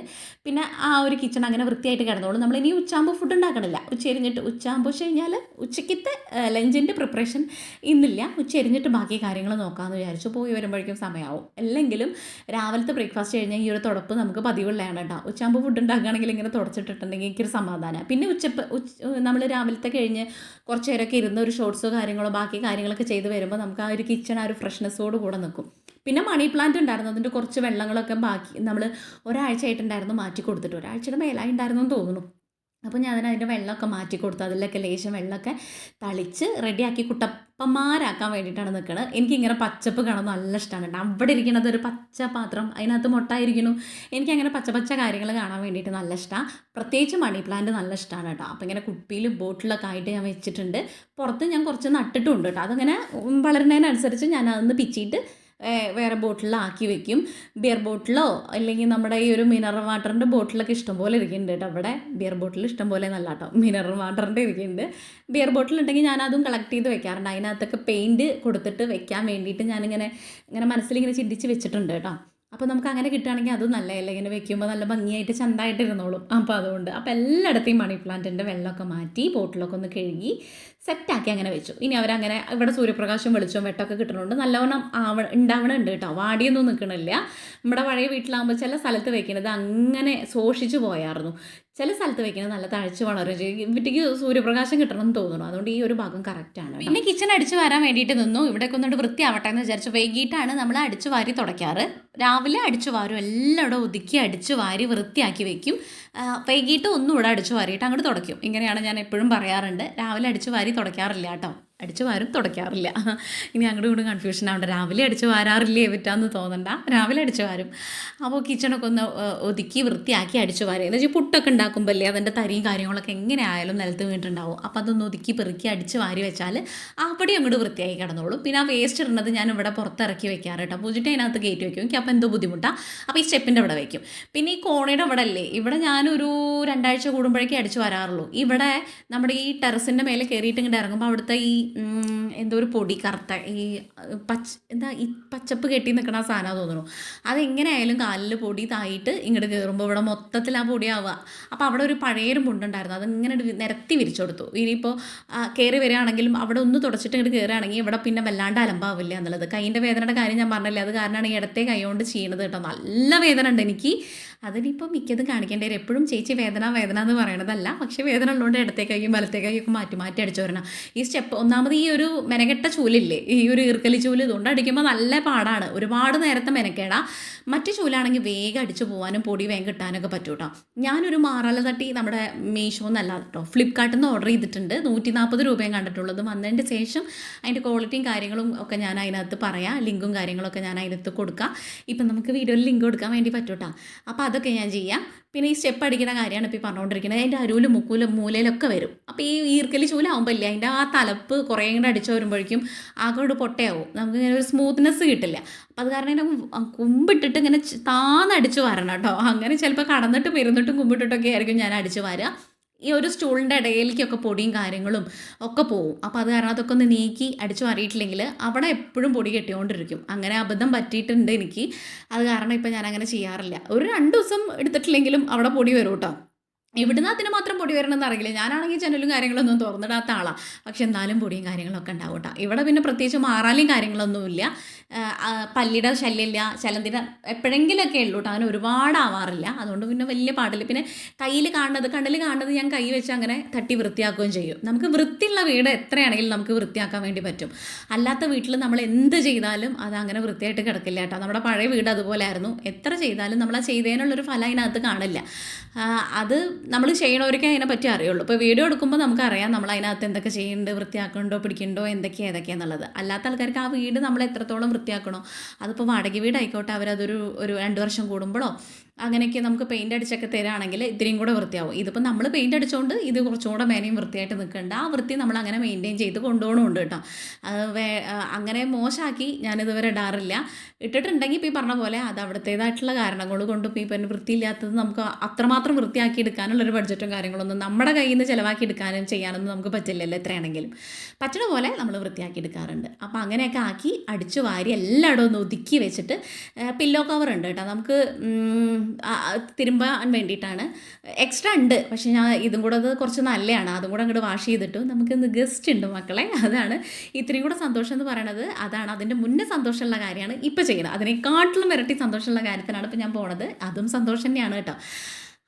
പിന്നെ ആ ഒരു കിച്ചൺ അങ്ങനെ വൃത്തിയായിട്ട് കിടന്നോളൂ. നമ്മളിനി ഉച്ചയാകുമ്പോൾ ഫുഡ് ഉണ്ടാക്കണില്ല. ഉച്ചയാകുമ്പോൾ വെച്ച് കഴിഞ്ഞാൽ ഉച്ചയ്ക്കത്തെ ലഞ്ചിൻ്റെ പ്രിപ്പറേഷൻ ഇന്നില്ല. ഉച്ചരിഞ്ഞിട്ട് ബാക്കി കാര്യങ്ങൾ നോക്കാമെന്ന് വിചാരിച്ചു. പോയി വരുമ്പോഴേക്കും സമയമാവും. അല്ലെങ്കിലും രാവിലത്തെ ബ്രേക്ക്ഫാസ്റ്റ് കഴിഞ്ഞാൽ ഈ ഒരു തുടപ്പ് നമുക്ക് പതിവുള്ളതാണ് കേട്ടോ. ഉച്ചയാകുമ്പോൾ ഫുഡ് ഉണ്ടാക്കുകയാണെങ്കിൽ ഇങ്ങനെ തുടച്ചിട്ടിട്ടുണ്ടെങ്കിൽ എനിക്കൊരു സമാധാനം. പിന്നെ നമ്മൾ രാവിലത്തെ കഴിഞ്ഞ് കുറച്ച് നേരമൊക്കെ ഇരുന്ന് ഒരു ഷോർട്സോ കാര്യങ്ങളോ ബാക്കി കാര്യങ്ങളൊക്കെ ചെയ്ത് വരുമ്പോൾ നമുക്ക് ആ ഒരു കിച്ചൺ ആ ഒരു ഫ്രഷ്നെസ്സോട് കൂടെ നിൽക്കും. പിന്നെ മണി പ്ലാന്റ് ഉണ്ടായിരുന്നു, അതിൻ്റെ കുറച്ച് വെള്ളങ്ങളൊക്കെ ബാക്കി നമ്മൾ ഒരാഴ്ച ആയിട്ടുണ്ടായിരുന്നു മാറ്റി കൊടുത്തിട്ട്, ഒരാഴ്ചയുടെ മേലായി ഉണ്ടായിരുന്നു എന്ന് തോന്നുന്നു. അപ്പോൾ ഞാൻ അതിൻ്റെ വെള്ളമൊക്കെ മാറ്റി കൊടുത്തു, അതിലൊക്കെ ലേശം വെള്ളമൊക്കെ തളിച്ച് റെഡിയാക്കി കുട്ടപ്പന്മാരാക്കാൻ വേണ്ടിയിട്ടാണ് നിൽക്കുന്നത്. എനിക്കിങ്ങനെ പച്ചപ്പ് കാണാൻ നല്ല ഇഷ്ടമാണ് കേട്ടോ. അവിടെ ഇരിക്കുന്നത് ഒരു പച്ച പാത്രം, അതിനകത്ത് മുട്ടായിരിക്കുന്നു. എനിക്കങ്ങനെ പച്ച പച്ച കാര്യങ്ങൾ കാണാൻ വേണ്ടിയിട്ട് നല്ല ഇഷ്ടമാണ്. പ്രത്യേകിച്ച് മണി പ്ലാന്റ് നല്ല ഇഷ്ടമാണ് കേട്ടോ. അപ്പോൾ ഇങ്ങനെ കുപ്പിയിൽ ബോട്ടിലൊക്കെ ആയിട്ട് ഞാൻ വെച്ചിട്ടുണ്ട്. പുറത്ത് ഞാൻ കുറച്ച് നട്ടിട്ടുണ്ട് കേട്ടോ. അതങ്ങനെ വളരുന്നതിനനുസരിച്ച് ഞാൻ അതൊന്ന് പിച്ചിയിട്ട് വേറെ ബോട്ടിലാക്കി വെക്കും. ബിയർ ബോട്ടിലോ അല്ലെങ്കിൽ നമ്മുടെ ഈ ഒരു മിനറൽ വാട്ടറിൻ്റെ ബോട്ടിലൊക്കെ ഇഷ്ടംപോലെ ഇരിക്കുന്നുണ്ട് കേട്ടോ. അവിടെ ബിയർ ബോട്ടിൽ ഇഷ്ടംപോലെ നല്ല കേട്ടോ, മിനറൽ വാട്ടറിൻ്റെ ഇരിക്കുന്നുണ്ട്. ബിയർ ബോട്ടിൽ ഉണ്ടെങ്കിൽ ഞാൻ അതും കളക്ട് ചെയ്ത് വെക്കാറുണ്ട്. അതിനകത്തൊക്കെ പെയിൻറ്റ് കൊടുത്തിട്ട് വെക്കാൻ വേണ്ടിയിട്ട് ഞാനിങ്ങനെ മനസ്സിലിങ്ങനെ ചിന്തിച്ച് വെച്ചിട്ടുണ്ട് കേട്ടോ. അപ്പോൾ നമുക്ക് അങ്ങനെ കിട്ടുകയാണെങ്കിൽ അതും നല്ലതല്ലേ, ഇങ്ങനെ വെക്കുമ്പോൾ നല്ല ഭംഗിയായിട്ട് ചന്തമായിട്ട് ഇരുന്നോളും. അപ്പോൾ അതുകൊണ്ട് അപ്പോൾ എല്ലായിടത്തെയും മണി പ്ലാന്റിൻ്റെ വെള്ളമൊക്കെ മാറ്റി ബോട്ടിലൊക്കെ ഒന്ന് കഴുകി സെറ്റാക്കി അങ്ങനെ വെച്ചു. ഇനി അവരങ്ങനെ ഇവിടെ സൂര്യപ്രകാശം വെളിച്ചവും വെട്ടമൊക്കെ കിട്ടുന്നുണ്ട്, നല്ലവണ്ണം ഉണ്ടാവണുണ്ട് കേട്ടോ. വാടിയൊന്നും നിൽക്കണില്ല. നമ്മുടെ പഴയ വീട്ടിലാകുമ്പോൾ ചില സ്ഥലത്ത് വെക്കുന്നത് അങ്ങനെ സൂക്ഷിച്ചു പോയായിരുന്നു, ചില സ്ഥലത്ത് വെക്കുന്നത് നല്ല തഴച്ച് വളരുകയും ചെയ്യും. ഇവിടേക്ക് സൂര്യപ്രകാശം കിട്ടണം എന്ന് തോന്നുന്നു. അതുകൊണ്ട് ഈ ഒരു ഭാഗം കറക്റ്റാണ്. പിന്നെ കിച്ചൺ അടിച്ചു വരാൻ വേണ്ടിയിട്ട് നിന്നു. ഇവിടേക്ക് ഒന്നുകൊണ്ട് വൃത്തിയാവട്ടെ എന്ന് വിചാരിച്ചു. വൈകിട്ടാണ് നമ്മൾ അടിച്ചു വാരി തുടയ്ക്കാറ്. രാവിലെ അടിച്ചു വാരും, എല്ലായിടും ഒതുക്കി അടിച്ചു വാരി വൃത്തിയാക്കി വെക്കും. വൈകിട്ട് ഒന്നും ഇവിടെ അടിച്ചു വാരിയിട്ട് അങ്ങോട്ട് തുടയ്ക്കും. ഇങ്ങനെയാണ് ഞാൻ എപ്പോഴും പറയാറുണ്ട്. രാവിലെ അടിച്ചു വാരി തുടയ്ക്കാറില്ല കേട്ടോ, അടിച്ചു വാരും തുടയ്ക്കാറില്ല. ഇനി അങ്ങോട്ടും ഇങ്ങോട്ടും കൺഫ്യൂഷൻ ആവണ്ട. രാവിലെ അടിച്ചു വാരാറില്ലേ പറ്റാന്ന് തോന്നണ്ട, രാവിലെ അടിച്ചു വാരും. അപ്പോൾ കിച്ചണൊക്കെ ഒന്ന് ഒതുക്കി വൃത്തിയാക്കി അടിച്ചു വാരും. എന്ന് വെച്ചാൽ പുട്ടൊക്കെ ഉണ്ടാക്കുമ്പോൾ അല്ലേ അതിൻ്റെ തരിയും കാര്യങ്ങളൊക്കെ എങ്ങനെ ആയാലും നിലത്ത് വീണിട്ടുണ്ടാവും. അപ്പോൾ അതൊന്ന് ഒതുക്കി പെറുക്കി അടിച്ച് വാരി വെച്ചാൽ അവിടെ അങ്ങോട്ട് വൃത്തിയായി കിടന്നോളും. പിന്നെ ആ വേസ്റ്റ് ഇടുന്നത് ഞാൻ ഇവിടെ പുറത്തിറക്കി വെക്കാറ് കേട്ടോ. പൂജിട്ട് അതിനകത്ത് കയറ്റി വെക്കും. എനിക്ക് അപ്പോൾ എന്തോ ബുദ്ധിമുട്ടാണ്. അപ്പോൾ ഈ സ്റ്റെപ്പിൻ്റെ അവിടെ വെക്കും. പിന്നെ ഈ കോണയുടെ അവിടെ അല്ലേ, ഇവിടെ ഞാനൊരു 2 ആഴ്ച കൂടുമ്പോഴേക്കേ അടിച്ചു വരാറുള്ളൂ. ഇവിടെ നമ്മുടെ ഈ ടെറസിൻ്റെ മേലെ കയറിയിട്ട് ഇങ്ങോട്ട് ഇറങ്ങുമ്പോൾ അവിടുത്തെ ഈ എന്തോ ഒരു പൊടി കറുത്ത ഈ ഈ പച്ചപ്പ് കെട്ടി നിൽക്കണ ആ സാധനം തോന്നുന്നു. അതെങ്ങനെയായാലും കാലിൽ പൊടി തായിട്ട് ഇങ്ങോട്ട് കയറുമ്പോൾ ഇവിടെ മൊത്തത്തിൽ ആ പൊടിയാവുക. അപ്പോൾ അവിടെ ഒരു പഴയൊരു മുണ്ടുണ്ടായിരുന്നു, അതിങ്ങനെ നിരത്തി വിരിച്ചു കൊടുത്തു. ഇനിയിപ്പോൾ കയറി വരികയാണെങ്കിലും അവിടെ ഒന്ന് തുടച്ചിട്ട് ഇങ്ങോട്ട് കയറുകയാണെങ്കിൽ ഇവിടെ പിന്നെ വല്ലാണ്ട് അലമ്പാവില്ല എന്നുള്ളത്. കൈയിൻ്റെ വേദനയുടെ കാര്യം ഞാൻ പറഞ്ഞില്ലേ, അത് കാരണമാണ് ഈ ഇടത്തെ കൈ കൊണ്ട് ചെയ്യണത് കേട്ടോ. നല്ല വേദന ഉണ്ട് എനിക്ക്. അതിനിപ്പോൾ മിക്കതും കാണിക്കേണ്ടി വരും. എപ്പോഴും ചേച്ചി വേദന എന്ന് പറയണതല്ല, പക്ഷേ വേദന ഉള്ളതുകൊണ്ട് ഇടത്തെ കൈയും വലത്തെ കൈയൊക്കെ മാറ്റി അടിച്ചു വരണം. ഈ സ്റ്റെപ്പ് ഒന്നാമത് ഈ ഒരു മെനക്കെട്ട ചൂലില്ലേ, ഈ ഒരു ഈർക്കലി ചൂല്, ഇതുകൊണ്ട് അടിക്കുമ്പോൾ നല്ല പാടാണ്, ഒരുപാട് നേരത്തെ മെനക്കേടാ. മറ്റു ചൂലാണെങ്കിൽ വേഗം അടിച്ചു പോകാനും പൊടി വേഗം കിട്ടാനൊക്കെ പറ്റും കേട്ടോ. ഞാനൊരു മാറാല തട്ടി നമ്മുടെ മീഷോ എന്നല്ല കേട്ടോ, ഫ്ലിപ്കാർട്ടിൽ നിന്ന് ഓർഡർ ചെയ്തിട്ടുണ്ട്. 140 രൂപയും കണ്ടിട്ടുള്ളത്. വന്നതിൻ്റെ ശേഷം അതിൻ്റെ ക്വാളിറ്റിയും കാര്യങ്ങളും ഒക്കെ ഞാൻ അതിനകത്ത് പറയാം, ലിങ്കും കാര്യങ്ങളൊക്കെ ഞാൻ അതിനകത്ത് കൊടുക്കാം. ഇപ്പം നമുക്ക് വീഡിയോയിൽ ലിങ്ക് കൊടുക്കാൻ വേണ്ടി പറ്റും കേട്ടോ. അപ്പോൾ അതൊക്കെ ഞാൻ ചെയ്യാം. പിന്നെ ഈ സ്റ്റെപ്പ് അടിക്കുന്ന കാര്യമാണ് ഇപ്പോൾ ഈ പറഞ്ഞുകൊണ്ടിരിക്കുന്നത്. അതിൻ്റെ അരുവിലും മൂലയിലൊക്കെ വരും. അപ്പോൾ ഈ ഈർക്കലി ചൂലാവുമ്പോൾ ഇല്ലേ, അതിൻ്റെ ആ തലപ്പ് കുറേ കൂടെ അടിച്ചു വരുമ്പോഴേക്കും ആകെ പൊട്ടയാവും, നമുക്ക് ഇങ്ങനെ ഒരു സ്മൂത്ത്നെസ് കിട്ടില്ല. അപ്പോൾ അത് കാരണം ഇങ്ങനെ കുമ്പിട്ടിട്ട് ഇങ്ങനെ താന്നടിച്ചു വരണം കേട്ടോ. അങ്ങനെ ചിലപ്പോൾ കടന്നിട്ടും ഇരുന്നിട്ടും കുമ്പിട്ടിട്ടൊക്കെ ആയിരിക്കും ഞാൻ അടിച്ചു വരിക. ഈ ഒരു സ്റ്റൂളിൻ്റെ ഇടയിലേക്കൊക്കെ പൊടിയും കാര്യങ്ങളും ഒക്കെ പോവും. അപ്പോൾ അത് കാരണം അതൊക്കെ ഒന്ന് നീക്കി അടിച്ചു മാറിയിട്ടില്ലെങ്കിൽ അവിടെ എപ്പോഴും പൊടി കെട്ടിക്കൊണ്ടിരിക്കും. അങ്ങനെ അബദ്ധം പറ്റിയിട്ടുണ്ട് എനിക്ക്. അത് കാരണം ഇപ്പോൾ ഞാൻ അങ്ങനെ ചെയ്യാറില്ല. ഒരു 2 ദിവസം എടുത്തിട്ടില്ലെങ്കിലും അവിടെ പൊടി വരും കേട്ടോ. ഇവിടുന്ന് അതിന് മാത്രം പൊടി വരണമെന്ന് അറിയില്ല. ഞാനാണെങ്കിൽ ജനലും കാര്യങ്ങളൊന്നും തുറന്നിടാത്ത ആളാണ്, പക്ഷെ എന്നാലും പൊടിയും കാര്യങ്ങളൊക്കെ ഉണ്ടാവും കേട്ടോ. ഇവിടെ പിന്നെ പ്രത്യേകിച്ച് മാറാലും കാര്യങ്ങളൊന്നുമില്ല, പല്ലിയുടെ ശല്യമില്ല, ചലന്തിയുടെ എപ്പോഴെങ്കിലുമൊക്കെ ഉള്ളൂ കേട്ടോ. അങ്ങനെ ഒരുപാട് ആവാറില്ല, അതുകൊണ്ട് പിന്നെ വലിയ പാടില്ല. പിന്നെ കണ്ണിൽ കാണുന്നത് ഞാൻ കൈ വെച്ച് അങ്ങനെ തട്ടി വൃത്തിയാക്കുകയും ചെയ്യും. നമുക്ക് വൃത്തിയുള്ള വീട് എത്രയാണെങ്കിലും നമുക്ക് വൃത്തിയാക്കാൻ വേണ്ടി പറ്റും. അല്ലാത്ത വീട്ടിൽ നമ്മൾ എന്ത് ചെയ്താലും അത് അങ്ങനെ വൃത്തിയായിട്ട് കിടക്കില്ല കേട്ടോ. നമ്മുടെ പഴയ വീട് അതുപോലെ ആയിരുന്നു. എത്ര ചെയ്താലും നമ്മൾ ആ ചെയ്തതിനുള്ളൊരു ഫലം അതിനകത്ത് കാണില്ല. അത് നമ്മൾ ചെയ്യണവർക്കേ അതിനെ പറ്റി അറിയുള്ളൂ. ഇപ്പോൾ വീഡിയോ എടുക്കുമ്പോൾ നമുക്കറിയാം നമ്മൾ അതിനകത്ത് എന്തൊക്കെ ചെയ്യുന്നുണ്ട്, വൃത്തിയാക്കണ്ടോ പിടിക്കണ്ടോ ഏതൊക്കെയാണെന്നുള്ളത്. അല്ലാത്ത ആൾക്കാർക്ക് ആ വീട് നമ്മൾ എത്രത്തോളം വൃത്തിയാക്കണോ, അതിപ്പോൾ വാടക വീടായിക്കോട്ടെ, അവരതൊരു 2 വർഷം കൂടുമ്പോഴോ അങ്ങനെയൊക്കെ നമുക്ക് പെയിൻ്റ് അടിച്ചൊക്കെ തരാണെങ്കിൽ ഇത്രയും കൂടെ വൃത്തിയാവും. ഇതിപ്പോൾ നമ്മൾ പെയിൻ്റ് അടിച്ചുകൊണ്ട് ഇത് കുറച്ചും കൂടെ മേനെയും വൃത്തിയായിട്ട് നിൽക്കേണ്ട. ആ വൃത്തി നമ്മൾ അങ്ങനെ മെയിൻറ്റെയിൻ ചെയ്ത് കൊണ്ടുപോകണമുണ്ട് കേട്ടോ. അത് അങ്ങനെ മോശമാക്കി ഞാനിതുവരെ ഇടാറില്ല. ഇട്ടിട്ടുണ്ടെങ്കിൽ ഇപ്പോൾ ഈ പറഞ്ഞ പോലെ അത് അവിടുത്തേതായിട്ടുള്ള കാരണങ്ങൾ കൊണ്ട് ഇപ്പോൾ ഈ പറഞ്ഞ വൃത്തിയില്ലാത്തത് നമുക്ക് അത്രമാത്രം വൃത്തിയാക്കി എടുക്കാനുള്ളൊരു ബഡ്ജറ്റും കാര്യങ്ങളൊന്നും നമ്മുടെ കയ്യിൽ നിന്ന് ചിലവാക്കി എടുക്കാനും ചെയ്യാനൊന്നും നമുക്ക് പറ്റില്ലല്ലോ. എത്രയാണെങ്കിലും പറ്റണ പോലെ നമ്മൾ വൃത്തിയാക്കി എടുക്കാറുണ്ട്. അപ്പോൾ അങ്ങനെയൊക്കെ ആക്കി അടിച്ചു വാരി എല്ലായിടവും ഒന്ന് ഒതുക്കി വെച്ചിട്ട് പില്ലോ കവർ ഉണ്ട് കേട്ടോ, നമുക്ക് തിരുമ്പാൻ വേണ്ടിയിട്ടാണ്. എക്സ്ട്രാ ഉണ്ട്, പക്ഷേ ഞാൻ ഇതും കൂടെ അത് കുറച്ച് നല്ലതാണ്. അതും കൂടെ അങ്ങോട്ട് വാഷ് ചെയ്തിട്ടു. നമുക്കിന്ന് ഗസ്റ്റ് ഉണ്ട് മക്കളെ, അതാണ് ഇത്രയും കൂടെ സന്തോഷം എന്ന് പറയണത്. അതാണ് അതിൻ്റെ മുന്നേ സന്തോഷമുള്ള കാര്യമാണ് ഇപ്പോൾ ചെയ്യുന്നത്. അതിനെക്കാട്ടിലും ഇരട്ടി സന്തോഷമുള്ള കാര്യത്തിനാണ് ഇപ്പോൾ ഞാൻ പോണത്. അതും സന്തോഷം തന്നെയാണ് കേട്ടോ.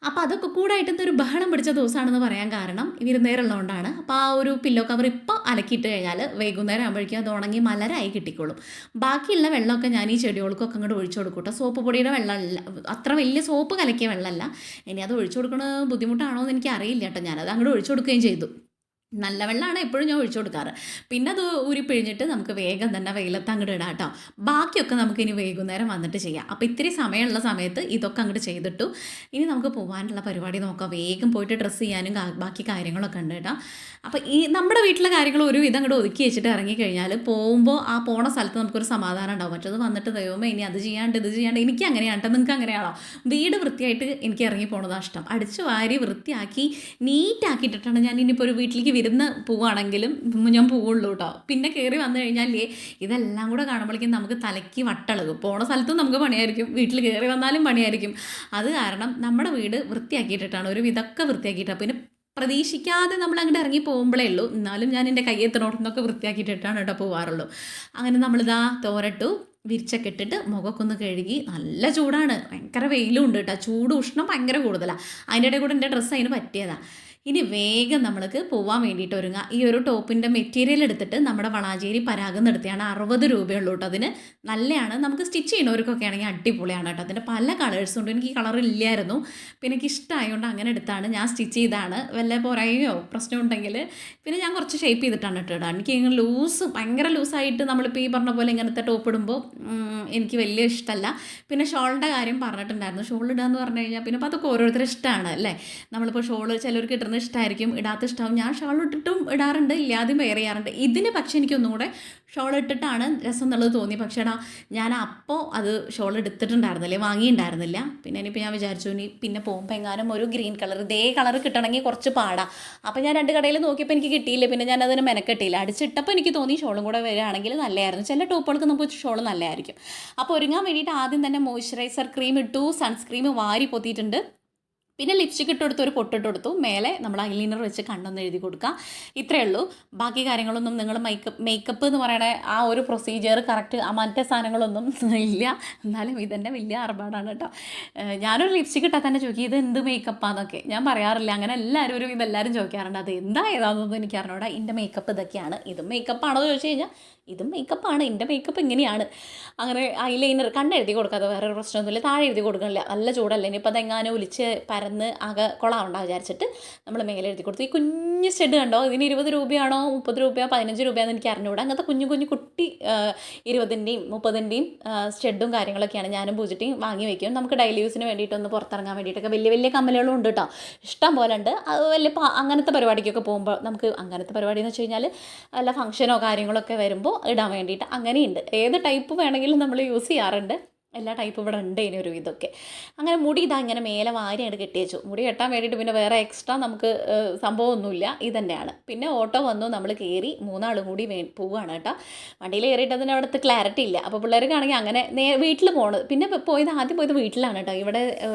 അപ്പോൾ അതൊക്കെ കൂടായിട്ട് ഇന്നൊരു ബഹളം പിടിച്ച ദിവസമാണെന്ന് പറയാൻ കാരണം വിരുന്നേരമുള്ളതുകൊണ്ടാണ്. അപ്പോൾ ആ ഒരു പില്ലോ കവർ ഇപ്പോൾ അലക്കിയിട്ട് കഴിഞ്ഞാൽ വൈകുന്നേരം ആകുമ്പോഴേക്കും അത് ഉണങ്ങി മലരായി കിട്ടിക്കോളും. ബാക്കിയുള്ള വെള്ളമൊക്കെ ഞാൻ ഈ ചെടികൾക്കൊക്കെ അങ്ങോട്ട് ഒഴിച്ചു കൊടുക്കും കേട്ടോ. സോപ്പ് പൊടിയുടെ വെള്ളമല്ല, അത്ര വലിയ സോപ്പ് കലക്കിയ വെള്ളമല്ല. ഇനി അത് ഒഴിച്ചു കൊടുക്കണത് ബുദ്ധിമുട്ടാണോ എന്ന് എനിക്ക് അറിയില്ല കേട്ടോ. ഞാനത് അങ്ങോട്ട് ഒഴിച്ചു കൊടുക്കുകയും ചെയ്തു. നല്ല വെള്ളമാണ് എപ്പോഴും ഞാൻ ഒഴിച്ചു കൊടുക്കാറ്. പിന്നെ അത് ഊരിപ്പിഴിഞ്ഞിട്ട് നമുക്ക് വേഗം തന്നെ വെയിലത്ത് അങ്ങോട്ട് ഇടാം കേട്ടോ. ബാക്കിയൊക്കെ നമുക്ക് ഇനി വൈകുന്നേരം വന്നിട്ട് ചെയ്യാം. അപ്പോൾ ഇത്തിരി സമയമുള്ള സമയത്ത് ഇതൊക്കെ അങ്ങോട്ട് ചെയ്തിട്ടു. ഇനി നമുക്ക് പോകാനുള്ള പരിപാടി നോക്കാം. വേഗം പോയിട്ട് ഡ്രസ്സ് ചെയ്യാനും ബാക്കി കാര്യങ്ങളൊക്കെ ഉണ്ട് കേട്ടോ. അപ്പോൾ ഈ നമ്മുടെ വീട്ടിലെ കാര്യങ്ങൾ ഒരു വിധം അങ്ങോട്ട് ഒതുക്കി വെച്ചിട്ട് ഇറങ്ങിക്കഴിഞ്ഞാൽ പോകുമ്പോൾ ആ പോണ സ്ഥലത്ത് നമുക്കൊരു സമാധാനം ഉണ്ടാവും. മറ്റത് വന്നിട്ട് ദൈവമേ ഇനി അത് ചെയ്യാണ്ട് ഇത് ചെയ്യാണ്ട്. എനിക്ക് അങ്ങനെയാണ് കേട്ടോ. നിങ്ങൾക്ക് അങ്ങനെയാണോ? വീട് വൃത്തിയായിട്ട് എനിക്ക് ഇറങ്ങി പോണതാണ് ഇഷ്ടം. അടിച്ചു വാരി വൃത്തിയാക്കി നീറ്റാക്കിയിട്ടിട്ടാണ് ഞാൻ ഇനിയിപ്പോൾ ഒരു വീട്ടിലേക്ക് വിരുന്ന് പോവുകയാണെങ്കിലും ഞാൻ പോവുള്ളൂ കേട്ടോ. പിന്നെ കയറി വന്നു കഴിഞ്ഞാലേ ഇതെല്ലാം കൂടെ കാണുമ്പോഴേക്കും നമുക്ക് തലയ്ക്ക് വട്ടളകും. പോണ സ്ഥലത്തും നമുക്ക് പണിയായിരിക്കും, വീട്ടിൽ കയറി വന്നാലും പണിയായിരിക്കും. അത് കാരണം നമ്മുടെ വീട് വൃത്തിയാക്കിയിട്ടിട്ടാണ്, ഒരു വിധമൊക്കെ വൃത്തിയാക്കിയിട്ടാണ്. പിന്നെ പ്രതീക്ഷിക്കാതെ നമ്മൾ അങ്ങോട്ട് ഇറങ്ങി പോകുമ്പോഴേ ഉള്ളൂ. എന്നാലും ഞാൻ എൻ്റെ കയ്യെത്തണോട്ടൊക്കെ വൃത്തിയാക്കിയിട്ടിട്ടാണ് കേട്ടോ പോകാറുള്ളൂ. അങ്ങനെ നമ്മളിതാ തോരട്ടു, വിരിച്ചൊക്കെ ഇട്ടിട്ട് മുഖമൊക്കെ ഒന്ന് കഴുകി. നല്ല ചൂടാണ്, ഭയങ്കര വെയിലും ഉണ്ട് കേട്ടോ. ചൂട് ഉഷ്ണം ഭയങ്കര കൂടുതലാണ്. അതിൻ്റെ ഇടയിൽ കൂടെ എൻ്റെ ഡ്രസ്സ് അതിന് പറ്റിയതാണ്. ഇനി വേഗം നമ്മൾക്ക് പോവാൻ വേണ്ടിയിട്ട് ഒരുങ്ങുക. ഈ ഒരു ടോപ്പിൻ്റെ മെറ്റീരിയൽ എടുത്തിട്ട് നമ്മുടെ വളാഞ്ചേരി പരാഗം എടുത്തിയാണ് 60 രൂപയുള്ളൂ കേട്ടോ. അതിന് നല്ലതാണ്. നമുക്ക് സ്റ്റിച്ച് ചെയ്യുന്നവർക്കൊക്കെ ആണെങ്കിൽ അടിപൊളിയാണ് കേട്ടോ. അതിൻ്റെ പല കളേഴ്സും ഉണ്ട്. എനിക്ക് ഈ കളർ ഇല്ലായിരുന്നു, പിന്നെ എനിക്ക് ഇഷ്ടമായതുകൊണ്ട് അങ്ങനെ എടുത്താണ്. ഞാൻ സ്റ്റിച്ച് ചെയ്താണ്. വല്ല പോരായോ പ്രശ്നം ഉണ്ടെങ്കിൽ പിന്നെ ഞാൻ കുറച്ച് ഷേപ്പ് ചെയ്തിട്ടാണ് ഇട്ടിടാം. എനിക്ക് ഇങ്ങനെ ലൂസ്, ഭയങ്കര ലൂസായിട്ട് നമ്മളിപ്പോൾ ഈ പറഞ്ഞ പോലെ ഇങ്ങനത്തെ ടോപ്പ് ഇടുമ്പോൾ എനിക്ക് വലിയ ഇഷ്ടമല്ല. പിന്നെ ഷോളിൻ്റെ കാര്യം പറഞ്ഞിട്ടുണ്ടായിരുന്നു. ഷോൾ ഇടുക എന്ന് പറഞ്ഞു കഴിഞ്ഞാൽ പിന്നെ അപ്പോൾ അതൊക്കെ ഓരോരുത്തരും ഇഷ്ടമാണ് അല്ലേ. നമ്മളിപ്പോൾ ഷോൾ ചിലർക്ക് ഇടുന്ന ഇഷ്ടമായിരിക്കും, ഇടാത്ത ഇഷ്ടമാവും. ഞാൻ ഷോൾ ഇട്ടിട്ടും ഇടാറുണ്ട്, ഇല്ലാതെയും വെയർ ചെയ്യാറുണ്ട്. ഇതിന് പക്ഷേ എനിക്കൊന്നും കൂടെ ഷോൾ ഇട്ടിട്ടാണ് രസം എന്നുള്ളത് തോന്നി. പക്ഷേ ഞാൻ അപ്പോൾ അത് ഷോൾ എടുത്തിട്ടുണ്ടായിരുന്നില്ലേ, വാങ്ങിയിട്ടുണ്ടായിരുന്നില്ല. പിന്നെ ഇനിയിപ്പോൾ ഞാൻ വിചാരിച്ചു ഇനി പിന്നെ പോകുമ്പോൾ എങ്ങാനും ഒരു ഗ്രീൻ കളർ, ഇതേ കളർ കിട്ടണമെങ്കിൽ കുറച്ച് പാടാം. അപ്പോൾ ഞാൻ 2 കടയിൽ നോക്കിയപ്പോൾ എനിക്ക് കിട്ടിയില്ല. പിന്നെ ഞാൻ അതിന് മെനക്കെട്ടില്ല. അടിച്ചിട്ടപ്പോൾ എനിക്ക് തോന്നി ഷോളും കൂടെ വരികയാണെങ്കിൽ നല്ലതായിരുന്നു. ചില ടോപ്പുകൾക്ക് നമുക്ക് ഷോൾ നല്ലതായിരിക്കും. അപ്പോൾ ഒരുങ്ങാൻ വേണ്ടിയിട്ട് ആദ്യം തന്നെ മോയ്സ്ചറൈസർ ക്രീം ഇട്ടു, സൺസ്ക്രീം വാരി പൊത്തിയിട്ടുണ്ട്. പിന്നെ ലിപ്സ്റ്റിക് ഇട്ട് കൊടുത്ത് ഒരു പൊട്ടിട്ട് കൊടുത്തു. മേലെ നമ്മൾ ഐലൈനർ വെച്ച് കണ്ണൊന്ന് എഴുതി കൊടുക്കുക. ഇത്രയേ ഉള്ളൂ. ബാക്കി കാര്യങ്ങളൊന്നും നിങ്ങൾ മേക്കപ്പ് എന്ന് പറയണ ആ ഒരു പ്രൊസീജിയർ കറക്റ്റ് മറ്റേ സാധനങ്ങളൊന്നും ഇല്ല. എന്നാലും ഇതെന്നെ വലിയ ആർഭാടാണ് കേട്ടോ. ഞാനൊരു ലിപ്സ്റ്റിക് ഇട്ടാൽ തന്നെ ചോദിക്കും ഇത് എന്ത് മേക്കപ്പാന്നൊക്കെ. ഞാൻ പറയാറില്ല അങ്ങനെ. എല്ലാവരും ഇതെല്ലാവരും ചോദിക്കാറുണ്ട് അത് എന്താ ഏതാണെന്നൊന്നും എനിക്ക് അറിഞ്ഞൂടാ. എൻ്റെ മേക്കപ്പ് ഇതൊക്കെയാണ്. ഇതും മേക്കപ്പാണോ എന്ന് ചോദിച്ചു കഴിഞ്ഞാൽ ഇതും മേക്കപ്പാണ്. എൻ്റെ മേക്കപ്പ് ഇങ്ങനെയാണ്. അങ്ങനെ ഐലൈനർ കണ്ണെഴുതി കൊടുക്കാതെ വേറൊരു പ്രശ്നമൊന്നുമില്ല. താഴെ എഴുതി കൊടുക്കണില്ല, നല്ല ചൂടല്ലേ. ഇനിയിപ്പോൾ അതെങ്ങാനും ഒലിച്ച് പരന്ന് ആകെ കൊളാവണ്ട വിചാരിച്ചിട്ട് നമ്മൾ മേലെ എഴുതി കൊടുത്തു. ഈ കുഞ്ഞ് സ്റ്റഡ് കണ്ടോ, ഇതിന് 20 രൂപയാണോ 30 രൂപയോ 15 രൂപയാണെന്ന് എനിക്ക് അറിഞ്ഞുകൂടാ. അങ്ങനത്തെ കുഞ്ഞു കുട്ടി 20-ൻ്റെയും 30-ൻ്റെയും സ്റ്റഡും കാര്യങ്ങളൊക്കെയാണ് ഞാനും പൂജിട്ടിയും വാങ്ങി വയ്ക്കും. നമുക്ക് ഡെയിലി യൂസിന് വേണ്ടിയിട്ടൊന്ന് പുറത്തിറങ്ങാൻ വേണ്ടിയിട്ടൊക്കെ വലിയ കമ്മലുകളും ഉണ്ട് കേട്ടോ. ഇഷ്ടം പോലെ ഉണ്ട്. അത് വലിയ അങ്ങനത്തെ പരിപാടിക്കൊക്കെ പോകുമ്പോൾ നമുക്ക്, അങ്ങനത്തെ പരിപാടി എന്ന് വെച്ച് കഴിഞ്ഞാൽ വല്ല ഫംഗ്ഷനോ കാര്യങ്ങളൊക്കെ വരുമ്പോൾ ഇടാൻ വേണ്ടിയിട്ട് അങ്ങനെയുണ്ട്. ഏത് ടൈപ്പ് വേണമെങ്കിലും നമ്മൾ യൂസ് ചെയ്യാറുണ്ട്. എല്ലാ ടൈപ്പും ഇവിടെ ഉണ്ട്. ഇനി ഒരു ഇതൊക്കെ അങ്ങനെ മുടി ഇതാ ഇങ്ങനെ മേലെ വാരിയായിട്ട് കെട്ടി വെച്ചു. മുടി കെട്ടാൻ വേണ്ടിയിട്ട് പിന്നെ വേറെ എക്സ്ട്രാ നമുക്ക് സംഭവമൊന്നുമില്ല, ഇതന്നെയാണ്. പിന്നെ ഓട്ടോ വന്നു, നമ്മൾ കയറി 3 ആളും കൂടി പോവുകയാണ് കേട്ടോ. വണ്ടിയിൽ കയറിയിട്ട് അതിന് അവിടുത്തെ ക്ലാരിറ്റി ഇല്ല. അപ്പോൾ പിള്ളേർക്കാണെങ്കിൽ അങ്ങനെ വീട്ടിൽ പോകണത്. പിന്നെ ആദ്യം പോയത് വീട്ടിലാണ് കേട്ടോ. ഇവിടെ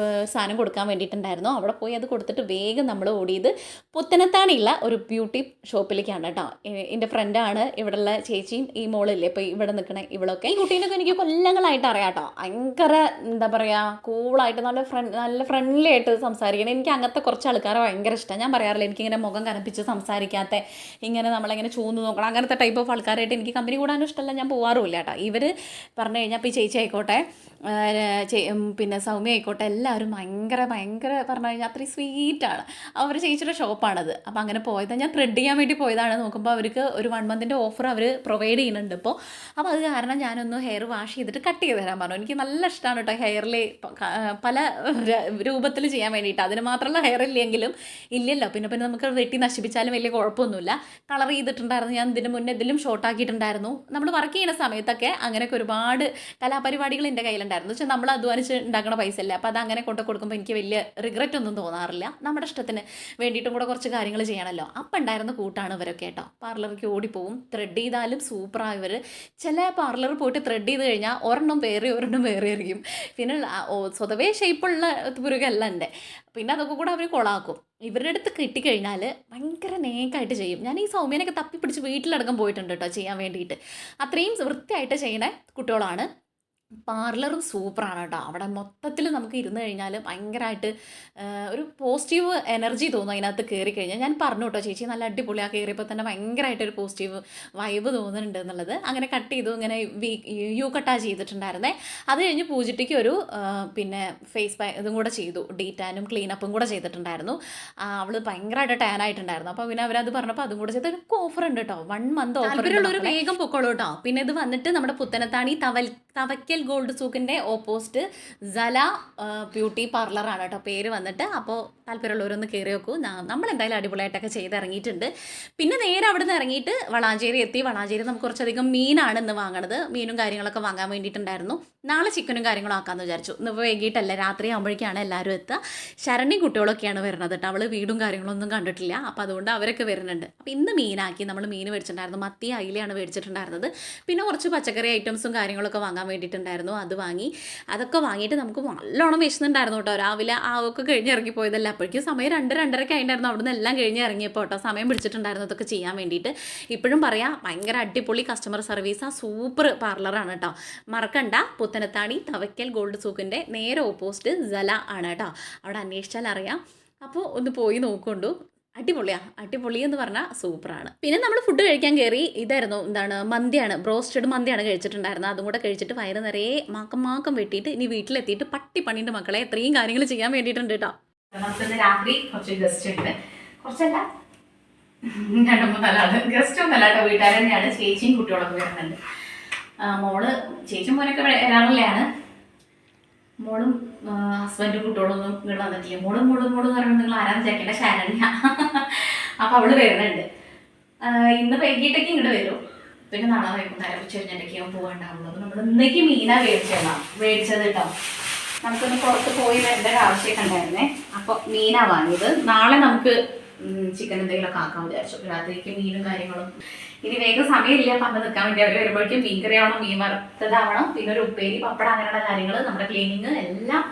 സാധനം കൊടുക്കാൻ വേണ്ടിയിട്ടുണ്ടായിരുന്നു. അവിടെ പോയി അത് കൊടുത്തിട്ട് വേഗം നമ്മൾ ഓടിയത് പുത്തനത്താണിയുള്ള ഒരു ബ്യൂട്ടി ഷോപ്പിലേക്കാണ് കേട്ടോ. എൻ്റെ ഫ്രണ്ടാണ്, ഇവിടെയുള്ള ചേച്ചിയും ഈ മോളില്ലേ ഇപ്പോൾ ഇവിടെ നിൽക്കണേ ഇവളൊക്കെ. ഈ കുട്ടീനൊക്കെ എനിക്ക് കൊല്ലങ്ങളായിട്ട് അറിയാം കേട്ടോ. ഭയങ്കര എന്താ പറയുക, കൂളായിട്ട് നല്ല ഫ്രണ്ട്ലി ആയിട്ട് സംസാരിക്കണം. എനിക്ക് അങ്ങനത്തെ കുറച്ച് ആൾക്കാരെ ഭയങ്കര ഇഷ്ടമാണ്. ഞാൻ പറയാറില്ല എനിക്കിങ്ങനെ മുഖം കനപ്പിച്ച് സംസാരിക്കാത്ത, ഇങ്ങനെ നമ്മളെങ്ങനെ ചൂന്ന് നോക്കണം അങ്ങനത്തെ ടൈപ്പ് ഓഫ് ആൾക്കാരായിട്ട് എനിക്ക് കമ്പനി കൂടാനും ഇഷ്ടമല്ല. ഞാൻ പോകാറുമില്ല കേട്ടോ. ഇവർ പറഞ്ഞു കഴിഞ്ഞാൽ ഇപ്പോൾ ഈ ചേച്ചി ആയിക്കോട്ടെ, പിന്നെ സൗമ്യ ആയിക്കോട്ടെ, എല്ലാവരും ഭയങ്കര പറഞ്ഞു കഴിഞ്ഞാൽ അത്രയും സ്വീറ്റാണ്. അവർ ചേച്ചിയുടെ ഷോപ്പാണത്. അപ്പോൾ അങ്ങനെ പോയത് ഞാൻ ത്രെഡ് ചെയ്യാൻ വേണ്ടി പോയതാണ്. നോക്കുമ്പോൾ അവർക്ക് ഒരു 1 മന്തിൻ്റെ ഓഫർ അവർ പ്രൊവൈഡ് ചെയ്യുന്നുണ്ട് ഇപ്പോൾ. അപ്പോൾ അത് കാരണം ഞാനൊന്ന് ഹെയർ വാഷ് ചെയ്തിട്ട് കട്ട് ചെയ്ത് തരാൻ പറഞ്ഞു. എനിക്ക് നല്ല ഇഷ്ടമാണ് കേട്ടോ ഹെയറിൽ പല രൂപത്തിൽ ചെയ്യാൻ വേണ്ടിയിട്ട്. അതിന് മാത്രമുള്ള ഹെയർ ഇല്ലെങ്കിലും ഇല്ലല്ലോ, പിന്നെ നമുക്ക് വെട്ടി നശിപ്പിച്ചാലും വലിയ കുഴപ്പമൊന്നുമില്ല. കളർ ചെയ്തിട്ടുണ്ടായിരുന്നു ഞാൻ ഇതിന് മുന്നേ, ഇതിലും ഷോർട്ടാക്കിയിട്ടുണ്ടായിരുന്നു. നമ്മൾ വർക്ക് ചെയ്യുന്ന സമയത്തൊക്കെ അങ്ങനെയൊക്കെ ഒരുപാട് കലാപരിപാടികൾ എൻ്റെ കയ്യിലുണ്ടായിരുന്നു. പക്ഷേ നമ്മൾ അധ്വാനിച്ച് ഉണ്ടാക്കുന്ന പൈസ അല്ലേ. അപ്പോൾ അത് അങ്ങനെ കൊടുക്കുമ്പോൾ എനിക്ക് വലിയ റിഗ്രറ്റ് ഒന്നും തോന്നാറില്ല. നമ്മുടെ ഇഷ്ടത്തിന് വേണ്ടിയിട്ടും കൂടെ കുറച്ച് കാര്യങ്ങൾ ചെയ്യണമല്ലോ. അപ്പം ഉണ്ടായിരുന്ന കൂട്ടാണ് ഇവരൊക്കെ കേട്ടോ. പാർലർക്ക് ഓടിപ്പോവും, ത്രെഡ് ചെയ്താലും സൂപ്പറാണ് ഇവർ. ചില പാർലറിൽ പോയിട്ട് ത്രെഡ് ചെയ്ത് കഴിഞ്ഞാൽ ഒരെണ്ണം വേറെ ആയിരിക്കും. പിന്നെ സ്വതവേ ഷേപ്പുള്ള പുരുകല്ല എൻ്റെ. പിന്നെ അതൊക്കെ കൂടെ അവർ കൊളാക്കും. ഇവരുടെ അടുത്ത് കിട്ടിക്കഴിഞ്ഞാൽ ഭയങ്കര നേക്കായിട്ട് ചെയ്യും. ഞാൻ ഈ സൗമ്യനൊക്കെ തപ്പിപ്പിടിച്ച് വീട്ടിലടക്കം പോയിട്ടുണ്ട് കേട്ടോ ചെയ്യാൻ വേണ്ടിയിട്ട്. അത്രയും വൃത്തിയായിട്ട് ചെയ്യണ കുട്ടികളാണ്. പാർലറും സൂപ്പറാണ് കേട്ടോ. അവിടെ മൊത്തത്തിൽ നമുക്ക് ഇരുന്ന് കഴിഞ്ഞാൽ ഭയങ്കരമായിട്ട് ഒരു പോസിറ്റീവ് എനർജി തോന്നും അതിനകത്ത് കയറി കഴിഞ്ഞാൽ. ഞാൻ പറഞ്ഞു കേട്ടോ ചേച്ചി നല്ല അടിപൊളിയാണ്, കയറിയപ്പോൾ തന്നെ ഭയങ്കരമായിട്ടൊരു പോസിറ്റീവ് വൈബ് തോന്നുന്നുണ്ട് എന്നുള്ളത്. അങ്ങനെ കട്ട് ചെയ്തു, ഇങ്ങനെ യു കട്ടാ ചെയ്തിട്ടുണ്ടായിരുന്നേ. അത് കഴിഞ്ഞ് പൂജിട്ടിക്ക് ഒരു പിന്നെ ഫേസ് ഇതും കൂടെ ചെയ്തു, ഡീറ്റാനും ക്ലീനപ്പും കൂടെ ചെയ്തിട്ടുണ്ടായിരുന്നു. അവൾ ഭയങ്കരമായിട്ട് ടാൻ ആയിട്ടുണ്ടായിരുന്നു. അപ്പോൾ പിന്നെ അവരത് പറഞ്ഞപ്പോൾ അതും കൂടെ ചെയ്ത് ഒരു ഓഫർ ഉണ്ട് കേട്ടോ, 1 മന്ത് ഓഫർ ഉള്ളൊരു വേഗം പൊക്കോളൂ കേട്ടോ. പിന്നെ ഇത് വന്നിട്ട് നമ്മുടെ പുത്തനത്താണി തവക്കൽ ഗോൾഡ് സൂക്കിൻ്റെ ഓപ്പോസിറ്റ് സല ബ്യൂട്ടി പാർലറാണ് കേട്ടോ പേര് വന്നിട്ട്. അപ്പോൾ താല്പര്യമുള്ളവരൊന്ന് കയറി നോക്കൂ. നമ്മളെന്തായാലും അടിപൊളിയായിട്ടൊക്കെ ചെയ്തിറങ്ങിയിട്ടുണ്ട്. പിന്നെ നേരെ അവിടെ നിന്ന് ഇറങ്ങിയിട്ട് വളാഞ്ചേരി എത്തി. വളാഞ്ചേരി നമുക്ക് കുറച്ചധികം മീനാണ് ഇന്ന് വാങ്ങണത്. മീനും കാര്യങ്ങളൊക്കെ വാങ്ങാൻ വേണ്ടിയിട്ടുണ്ടായിരുന്നു. നാളെ ചിക്കനും കാര്യങ്ങളും ആക്കാമെന്ന് വിചാരിച്ചു. ഇന്ന് വൈകിട്ടല്ല, രാത്രി ആകുമ്പോഴേക്കാണ് എല്ലാവരും എത്തുക. ശരണ്യം കുട്ടികളൊക്കെയാണ് വരുന്നത് കേട്ടോ. അവൾ വീടും കാര്യങ്ങളൊന്നും കണ്ടിട്ടില്ല, അപ്പോൾ അതുകൊണ്ട് അവരൊക്കെ വരുന്നുണ്ട്. അപ്പോൾ ഇന്ന് മീനാക്കി. നമ്മൾ മീൻ മേടിച്ചിട്ടുണ്ടായിരുന്നു, മത്തി അയിലയാണ് മേടിച്ചിട്ടുണ്ടായിരുന്നത്. പിന്നെ കുറച്ച് പച്ചക്കറി ഐറ്റംസും കാര്യങ്ങളൊക്കെ വാങ്ങാൻ വേണ്ടിയിട്ടുണ്ടായിരുന്നു, അത് വാങ്ങി. അതൊക്കെ വാങ്ങിയിട്ട് നമുക്ക് നല്ലോണം വിശന്നുണ്ടായിരുന്നു കേട്ടോ. രാവിലെ ഒക്കെ കഴിഞ്ഞ് ഇറങ്ങിപ്പോയതല്ല, അപ്പോഴേക്കും സമയം 2-2:30 ആയിട്ടുണ്ടായിരുന്നു. അവിടെ നിന്ന് എല്ലാം കഴിഞ്ഞ് ഇറങ്ങിയപ്പോൾ കേട്ടോ സമയം പിടിച്ചിട്ടുണ്ടായിരുന്നു ഇതൊക്കെ ചെയ്യാൻ വേണ്ടിയിട്ട്. ഇപ്പോഴും പറയാം, ഭയങ്കര അടിപൊളി കസ്റ്റമർ സർവീസാണ്, സൂപ്പർ പാർലറാണ് കേട്ടോ. മറക്കണ്ട, പുത്തനത്താണി തവക്കൽ ഗോൾഡ് സൂക്കിൻ്റെ നേരെ ഓപ്പോസിറ്റ് സല ആണ് കേട്ടോ. അവിടെ അന്വേഷിച്ചാൽ അറിയാം. അപ്പോൾ ഒന്ന് പോയി നോക്കൊണ്ടു. അടിപൊളി എന്ന് പറഞ്ഞാൽ സൂപ്പറാണ്. പിന്നെ നമ്മൾ ഫുഡ് കഴിക്കാൻ കയറി. ഇതായിരുന്നു മന്തിയാണ്, ബ്രോസ്റ്റഡ് മന്തിയാണ് കഴിച്ചിട്ടുണ്ടായിരുന്നത്. അതും കൂടെ കഴിച്ചിട്ട് വയറ് നിറയെ മാക്കം വെട്ടിയിട്ട് ഇനി വീട്ടിലെത്തിയിട്ട് പണിയുണ്ട് മക്കളെ. എത്രയും കാര്യങ്ങൾ ചെയ്യാൻ വേണ്ടിയിട്ടുണ്ട് കേട്ടോ. നമുക്കിന്ന് രാത്രി കുറച്ച് ഗസ്റ്റ് ഉണ്ട്, കുറച്ചല്ല 2-3 ആള്. ഗസ്റ്റ് ഒന്നല്ല കേട്ടോ, വീട്ടുകാർ തന്നെയാണ്. ചേച്ചിയും കുട്ടികളൊക്കെ വരുന്നുണ്ട്. മോള് ചേച്ചിയും മോനൊക്കെ വരാറുള്ളതാണ്. മോളും ഹസ്ബൻഡും കുട്ടികളൊന്നും ഇങ്ങോട്ട് വന്നിട്ടില്ല. മോളും പറയുമ്പോൾ നിങ്ങൾ ആരാന്ന് ചേക്കേണ്ട ശരണ്യ. അപ്പോൾ അവള് വരുന്നുണ്ട്. ഇന്ന് വൈകിട്ടേക്ക് ഇങ്ങോട്ട് വരും. പിന്നെ നാളെ വൈകുന്നേരം ഉച്ചകഴിഞ്ഞിട്ടൊക്കെയോ പോകണ്ടാവുള്ളൂ. അപ്പോൾ നമ്മൾ ഇന്നേക്ക് മീനാ മേടിച്ചത് കേട്ടോ. നമുക്കൊന്ന് പുറത്ത് പോയി വരേണ്ട ഒരു ആവശ്യമൊക്കെ ഉണ്ടായിരുന്നേ. അപ്പോൾ മീനാ വാങ്ങിയത്. നാളെ നമുക്ക് ചിക്കൻ എന്തെങ്കിലുമൊക്കെ ആക്കാൻ വിചാരിച്ചു. രാത്രിക്ക് മീനും കാര്യങ്ങളും. ഇനി വേഗം സമയമില്ല പറഞ്ഞ് നിൽക്കാൻ വേണ്ടി. അവർ വരുമ്പോഴേക്കും മീൻ കറി ആവണം, മീൻ വറുത്തതാവണം, പിന്നെ ഒരു ഉപ്പേരി, പപ്പടം, അങ്ങനെയുള്ള കാര്യങ്ങൾ, നമ്മുടെ ക്ലീനിങ് എല്ലാം.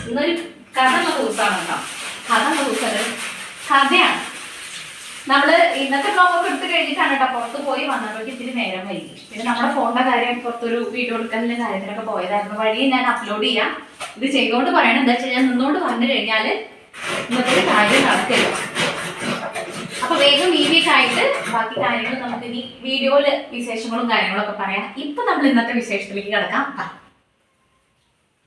ഇന്നൊരു കഥയുള്ള ദിവസമാണ് കേട്ടോ. കഥയാണ്. നമ്മൾ ഇന്നത്തെ ബ്ലോഗൊക്കെ എടുത്ത് കഴിഞ്ഞിട്ടാണ് കേട്ടോ പുറത്ത് പോയി വന്നപ്പോഴേക്കും ഇത്തിരി നേരം വൈകി. പിന്നെ നമ്മുടെ ഫോണിന്റെ കാര്യം, പുറത്തൊരു വീഡിയോ എടുക്കലിന്റെ കാര്യത്തിനൊക്കെ പോയതായിരുന്നു. വഴി ഞാൻ അപ്ലോഡ് ചെയ്യാം. ഇത് ചെയ്തുകൊണ്ട് പറയണം, എന്താ വെച്ചാൽ ഞാൻ നിന്നോണ്ട് പറഞ്ഞു കഴിഞ്ഞാൽ ഇന്നത്തെ കാര്യം നടക്കില്ല. അപ്പൊ വേഗം വീഡിയോക്ക് ആയിട്ട് ബാക്കി കാര്യങ്ങൾ നമുക്ക് ഇനി വീഡിയോയില് വിശേഷങ്ങളും കാര്യങ്ങളൊക്കെ പറയാം. ഇപ്പൊ നമ്മൾ ഇന്നത്തെ വിശേഷത്തിലേക്ക് കിടക്കാം.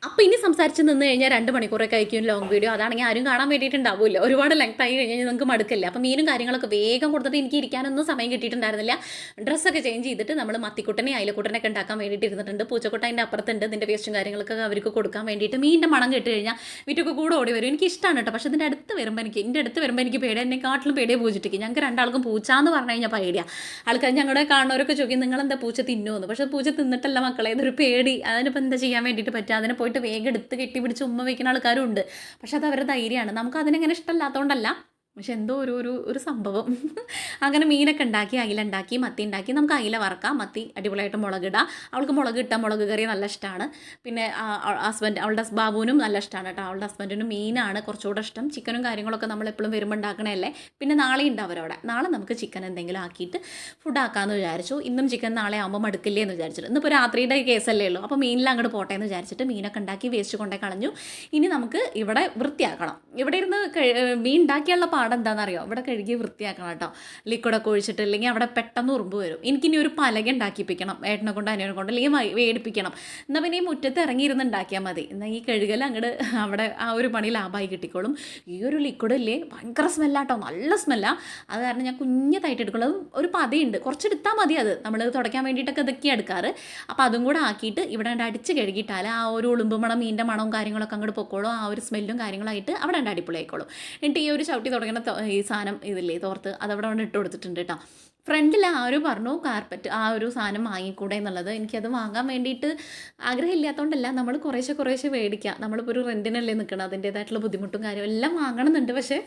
അപ്പോൾ ഇനി സംസാരിച്ച് നിന്ന് കഴിഞ്ഞാൽ 2 മണിക്കൂറൊക്കെ ആയിരിക്കും ലോങ് വീഡിയോ. അതാണെങ്കിൽ ആരും കാണാൻ വേണ്ടിയിട്ടുണ്ടാവില്ല. ഒരുപാട് ലെങ്ത് ആയി കഴിഞ്ഞാൽ നിങ്ങൾക്ക് മടുക്കില്ല. അപ്പോൾ മീനും കാര്യങ്ങളൊക്കെ വേഗം കൊടുത്തിട്ട് എനിക്ക് ഇരിക്കാനൊന്നും സമയം കിട്ടിയിട്ടുണ്ടായിരുന്നില്ല. ഡ്രസ്സൊക്കെ ചേഞ്ച് ചെയ്തിട്ട് നമ്മൾ മത്തിക്കുട്ടനെ അയിലക്കുട്ടനൊക്കെ ഉണ്ടാക്കാൻ വേണ്ടിയിട്ട് ഇരുന്നിട്ടുണ്ട്. പൂച്ചക്കുട്ട അതിൻ്റെ അപ്പുറത്തുണ്ട്. ഇതിൻ്റെ വേസ്റ്റും കാര്യങ്ങളൊക്കെ അവർക്ക് കൊടുക്കാൻ വേണ്ടിയിട്ട്. മീനിൻ്റെ മണം കേട്ട് കഴിഞ്ഞാൽ വീട്ടൊക്കെ കൂടെ ഓടി വരും. എനിക്ക് ഇഷ്ടമാണ് കേട്ടോ. പക്ഷേ എൻ്റെ അടുത്ത് വരുമ്പോൾ എനിക്ക് പേടി. എന്നെക്കാട്ടിലും പേടിയെ പൂച്ചിട്ടിക്ക്. ഞങ്ങൾക്ക് 2 ആൾക്കും പൂച്ചാന്ന് പറഞ്ഞു കഴിഞ്ഞാൽ പേടിയാണ്. ആൾക്കാർ ഞങ്ങളുടെ കാണുന്നവരൊക്കെ ചോദിക്കും നിങ്ങളെന്താ പൂച്ച തിന്നുമെന്ന്. പക്ഷേ പൂച്ച തിന്നിട്ടല്ല മക്കളെ, ഇതൊരു പേടി. അതിനിപ്പോൾ എന്താ ചെയ്യാൻ വേണ്ടിയിട്ട് പറ്റുക? അതിനെ പോയിട്ട് വേഗം എടുത്ത് കെട്ടിപ്പിടിച്ച് ഉമ്മ വയ്ക്കുന്ന ആൾക്കാരും ഉണ്ട്. പക്ഷെ അത് അവരുടെ ധൈര്യമാണ്. നമുക്ക് അതിനെങ്ങനെ ഇഷ്ടമല്ലാത്തതുകൊണ്ടല്ല, പക്ഷെ എന്തോ ഒരു സംഭവം. അങ്ങനെ മീനൊക്കെ ഉണ്ടാക്കി, അയില ഉണ്ടാക്കി, മത്തി ഉണ്ടാക്കി. നമുക്ക് അയില വറക്കാം, മത്തി അടിപൊളിയായിട്ട് മുളകിടാം. അവൾക്ക് മുളക് കറി നല്ല ഇഷ്ടമാണ്. പിന്നെ അവളുടെ ബാബുവിനും നല്ല ഇഷ്ടമാണ് കേട്ടോ. അവളുടെ ഹസ്ബൻഡിനും മീനാണ് കുറച്ചുകൂടെ ഇഷ്ടം. ചിക്കനും കാര്യങ്ങളൊക്കെ നമ്മൾ എപ്പോഴും വരുമ്പോൾ ഉണ്ടാക്കണല്ലേ. പിന്നെ നാളെ ഉണ്ടാവും അവരവിടെ. നാളെ നമുക്ക് ചിക്കൻ എന്തെങ്കിലും ആക്കിയിട്ട് ഫുഡ് ആക്കാമെന്ന് വിചാരിച്ചു. ഇന്നും ചിക്കൻ നാളെ ആകുമ്പോൾ മടുക്കില്ലേ എന്ന് വിചാരിച്ചിട്ട്. ഇന്നിപ്പോൾ രാത്രിയുടെ കേസല്ലേ ഉള്ളൂ. അപ്പോൾ മീനിൽ അങ്ങോട്ട് പോട്ടെ എന്ന് വിചാരിച്ചിട്ട് മീനൊക്കെ ഉണ്ടാക്കി വേസ്റ്റ് കൊണ്ടേ കളഞ്ഞു. ഇനി നമുക്ക് ഇവിടെ വൃത്തിയാക്കണം. ഇവിടെ ഇരുന്ന് മീൻ ഉണ്ടാക്കിയുള്ള എന്താണെന്നറിയോ, ഇവിടെ കഴുകി വൃത്തിയാക്കണം കേട്ടോ. ലിക്വിഡൊക്കെ ഒഴിച്ചിട്ട്, അല്ലെങ്കിൽ അവിടെ പെട്ടെന്ന് ഉറുമ്പ് വരും. എനിക്കിനി ഒരു പലക ഉണ്ടാക്കിപ്പിക്കണം, ഏട്ടനെ കൊണ്ട് അനിയനെ കൊണ്ട്, അല്ലെങ്കിൽ വേടിപ്പിക്കണം. എന്നാൽ പിന്നെ ഈ മുറ്റത്ത് ഇറങ്ങിയിരുന്ന് ഉണ്ടാക്കിയാൽ മതി. എന്നാൽ ഈ കഴുകൽ അങ്ങോട്ട് അവിടെ ആ ഒരു പണി ലാഭമായി കിട്ടിക്കോളും. ഈ ഒരു ലിക്വിഡ് ഇല്ലേ ഭയങ്കര സ്മെല്ലാട്ടോ, നല്ല സ്മെല്ലാണ്. അത് കാരണം ഞാൻ കുഞ്ഞതായിട്ട് എടുക്കുള്ളൂ. ഒരു പതയുണ്ട്, കുറച്ചെടുത്താൽ മതി. അത് നമ്മൾ തുടയ്ക്കാൻ വേണ്ടിയിട്ടൊക്കെ ഇതൊക്കെ എടുക്കാറ്. അപ്പോൾ അതും കൂടെ ആക്കിയിട്ട് ഇവിടെ അടിച്ച് കഴുകിയിട്ടാൽ ആ ഒരു ഉളുമ്പ് മണം, മീൻ്റെ മണവും കാര്യങ്ങളൊക്കെ അങ്ങോട്ട് പൊക്കോളും. ആ ഒരു സ്മെല്ലും കാര്യങ്ങളായിട്ട് അവിടെ അടിപൊളിയായിക്കോളും. എന്നിട്ട് ഈ ഒരു ചവിട്ടി തുടങ്ങുന്ന ഈ സാധനം ഇതില്ലേ തോർത്ത്, അതവിടെ ഇട്ട് കൊടുത്തിട്ടുണ്ട് കേട്ടോ. ഫ്രണ്ടിൽ ആരും പറഞ്ഞു കാർപ്പറ്റ് ആ ഒരു സാധനം വാങ്ങിക്കൂടെ എന്നുള്ളത്. എനിക്കത് വാങ്ങാൻ വേണ്ടിയിട്ട് ആഗ്രഹമില്ലാത്തതുകൊണ്ടല്ല, നമ്മൾ കുറേശ്ശെ മേടിക്കുക. നമ്മളിപ്പോൾ ഒരു റെൻറ്റിനല്ലേ നിൽക്കണം, അതിൻ്റേതായിട്ടുള്ള ബുദ്ധിമുട്ടും കാര്യവും എല്ലാം വാങ്ങണമെന്നുണ്ട്. പക്ഷേ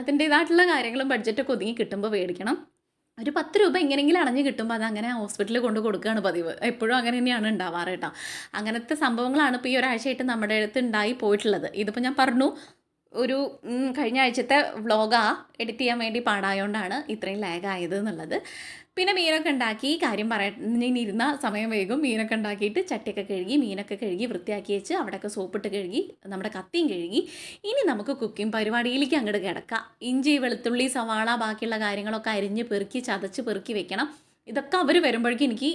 അതിൻ്റേതായിട്ടുള്ള കാര്യങ്ങളും ബഡ്ജറ്റൊക്കെ ഒതുങ്ങി കിട്ടുമ്പോൾ മേടിക്കണം. ഒരു 10 രൂപ എങ്ങനെയെങ്കിലും അടഞ്ഞ് കിട്ടുമ്പോൾ അതങ്ങനെ ഹോസ്പിറ്റലിൽ കൊണ്ട് കൊടുക്കുകയാണ് പതിവ്. എപ്പോഴും അങ്ങനെ തന്നെയാണ് ഉണ്ടാവാറ് കേട്ടോ. അങ്ങനത്തെ സംഭവങ്ങളാണ് ഇപ്പോൾ ഈ ഒരാഴ്ചയായിട്ട് നമ്മുടെ അടുത്ത് ഉണ്ടായി പോയിട്ടുള്ളത്. ഇതിപ്പോൾ ഞാൻ പറഞ്ഞു ഒരു കഴിഞ്ഞ ആഴ്ചത്തെ വ്ളോഗാണ്, എഡിറ്റ് ചെയ്യാൻ വേണ്ടി പാടായതുകൊണ്ടാണ് ഇത്രയും ലാഗ് ആയത് എന്നുള്ളത്. പിന്നെ മീനൊക്കെ ഉണ്ടാക്കി കാര്യം ഇരുന്ന സമയം വേഗം മീനൊക്കെ ഉണ്ടാക്കിയിട്ട് ചട്ടിയൊക്കെ കഴുകി മീനൊക്കെ കഴുകി വൃത്തിയാക്കി വെച്ച് അവിടെയൊക്കെ സോപ്പിട്ട് കഴുകി നമ്മുടെ കത്തിയും കഴുകി ഇനി നമുക്ക് കുക്കിംഗ് പരിപാടിയിലേക്ക് അങ്ങോട്ട് കിടക്കാം. ഇഞ്ചി വെളുത്തുള്ളി സവാള ബാക്കിയുള്ള കാര്യങ്ങളൊക്കെ അരിഞ്ഞ് പെറുക്കി ചതച്ച് പെറുക്കി വെക്കണം. ഇതൊക്കെ അവർ വരുമ്പോഴേക്കും എനിക്ക്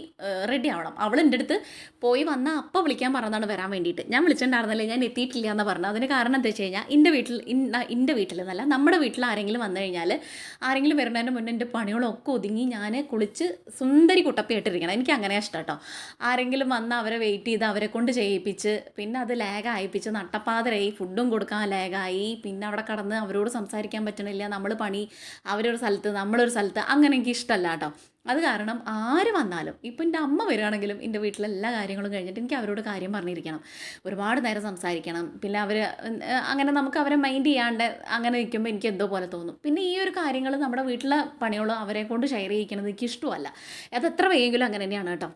റെഡി ആവണം. അവൾ എൻ്റെ അടുത്ത് പോയി വന്നാൽ അപ്പം വിളിക്കാൻ പറഞ്ഞതാണ് വരാൻ വേണ്ടിയിട്ട്. ഞാൻ വിളിച്ചിട്ടുണ്ടായിരുന്നില്ല, ഞാൻ എത്തിയിട്ടില്ല എന്ന് പറഞ്ഞു. അതിന് കാരണം എന്താ വെച്ച് കഴിഞ്ഞാൽ എൻ്റെ വീട്ടിൽ എന്നല്ല നമ്മുടെ വീട്ടിൽ ആരെങ്കിലും വന്നു കഴിഞ്ഞാൽ ആരെങ്കിലും വരുന്നതിന് മുന്നേ എൻ്റെ പണികളൊക്കെ ഒതുങ്ങി ഞാൻ കുളിച്ച് സുന്ദരി കുട്ടപ്പിയായിട്ടിരിക്കണം. എനിക്ക് അങ്ങനെ ഇഷ്ടം കേട്ടോ. ആരെങ്കിലും വന്ന് അവരെ വെയിറ്റ് ചെയ്ത് അവരെ കൊണ്ട് ചെയ്യിപ്പിച്ച് പിന്നെ അത് ലാഗായിപ്പിച്ച് നട്ടപ്പാതിരായി ഫുഡും കൊടുക്കാൻ ലാഗായി പിന്നെ അവിടെ കടന്ന് അവരോട് സംസാരിക്കാൻ പറ്റണില്ല. നമ്മൾ പണി അവരൊരു സ്ഥലത്ത് നമ്മളൊരു സ്ഥലത്ത് അങ്ങനെ എനിക്ക് ഇഷ്ടമല്ല കേട്ടോ. അത് കാരണം ആര് വന്നാലും ഇപ്പം എൻ്റെ അമ്മ വരികയാണെങ്കിലും എൻ്റെ വീട്ടിലെ എല്ലാ കാര്യങ്ങളും കഴിഞ്ഞിട്ട് എനിക്ക് അവരോട് കാര്യം പറഞ്ഞിരിക്കണം. ഒരുപാട് നേരം സംസാരിക്കണം. പിന്നെ അവർ അങ്ങനെ നമുക്ക് അവരെ മൈൻഡ് ചെയ്യാണ്ട് അങ്ങനെ നിൽക്കുമ്പോൾ എനിക്ക് എന്തോ പോലെ തോന്നും. പിന്നെ ഈ ഒരു കാര്യങ്ങൾ നമ്മുടെ വീട്ടിലെ പണികളും അവരെ കൊണ്ട് ഷെയർ ചെയ്യിക്കുന്നത് എനിക്ക് ഇഷ്ടമല്ല. അത് എത്ര വേഗമെങ്കിലും അങ്ങനെ തന്നെയാണ് കേട്ടോ.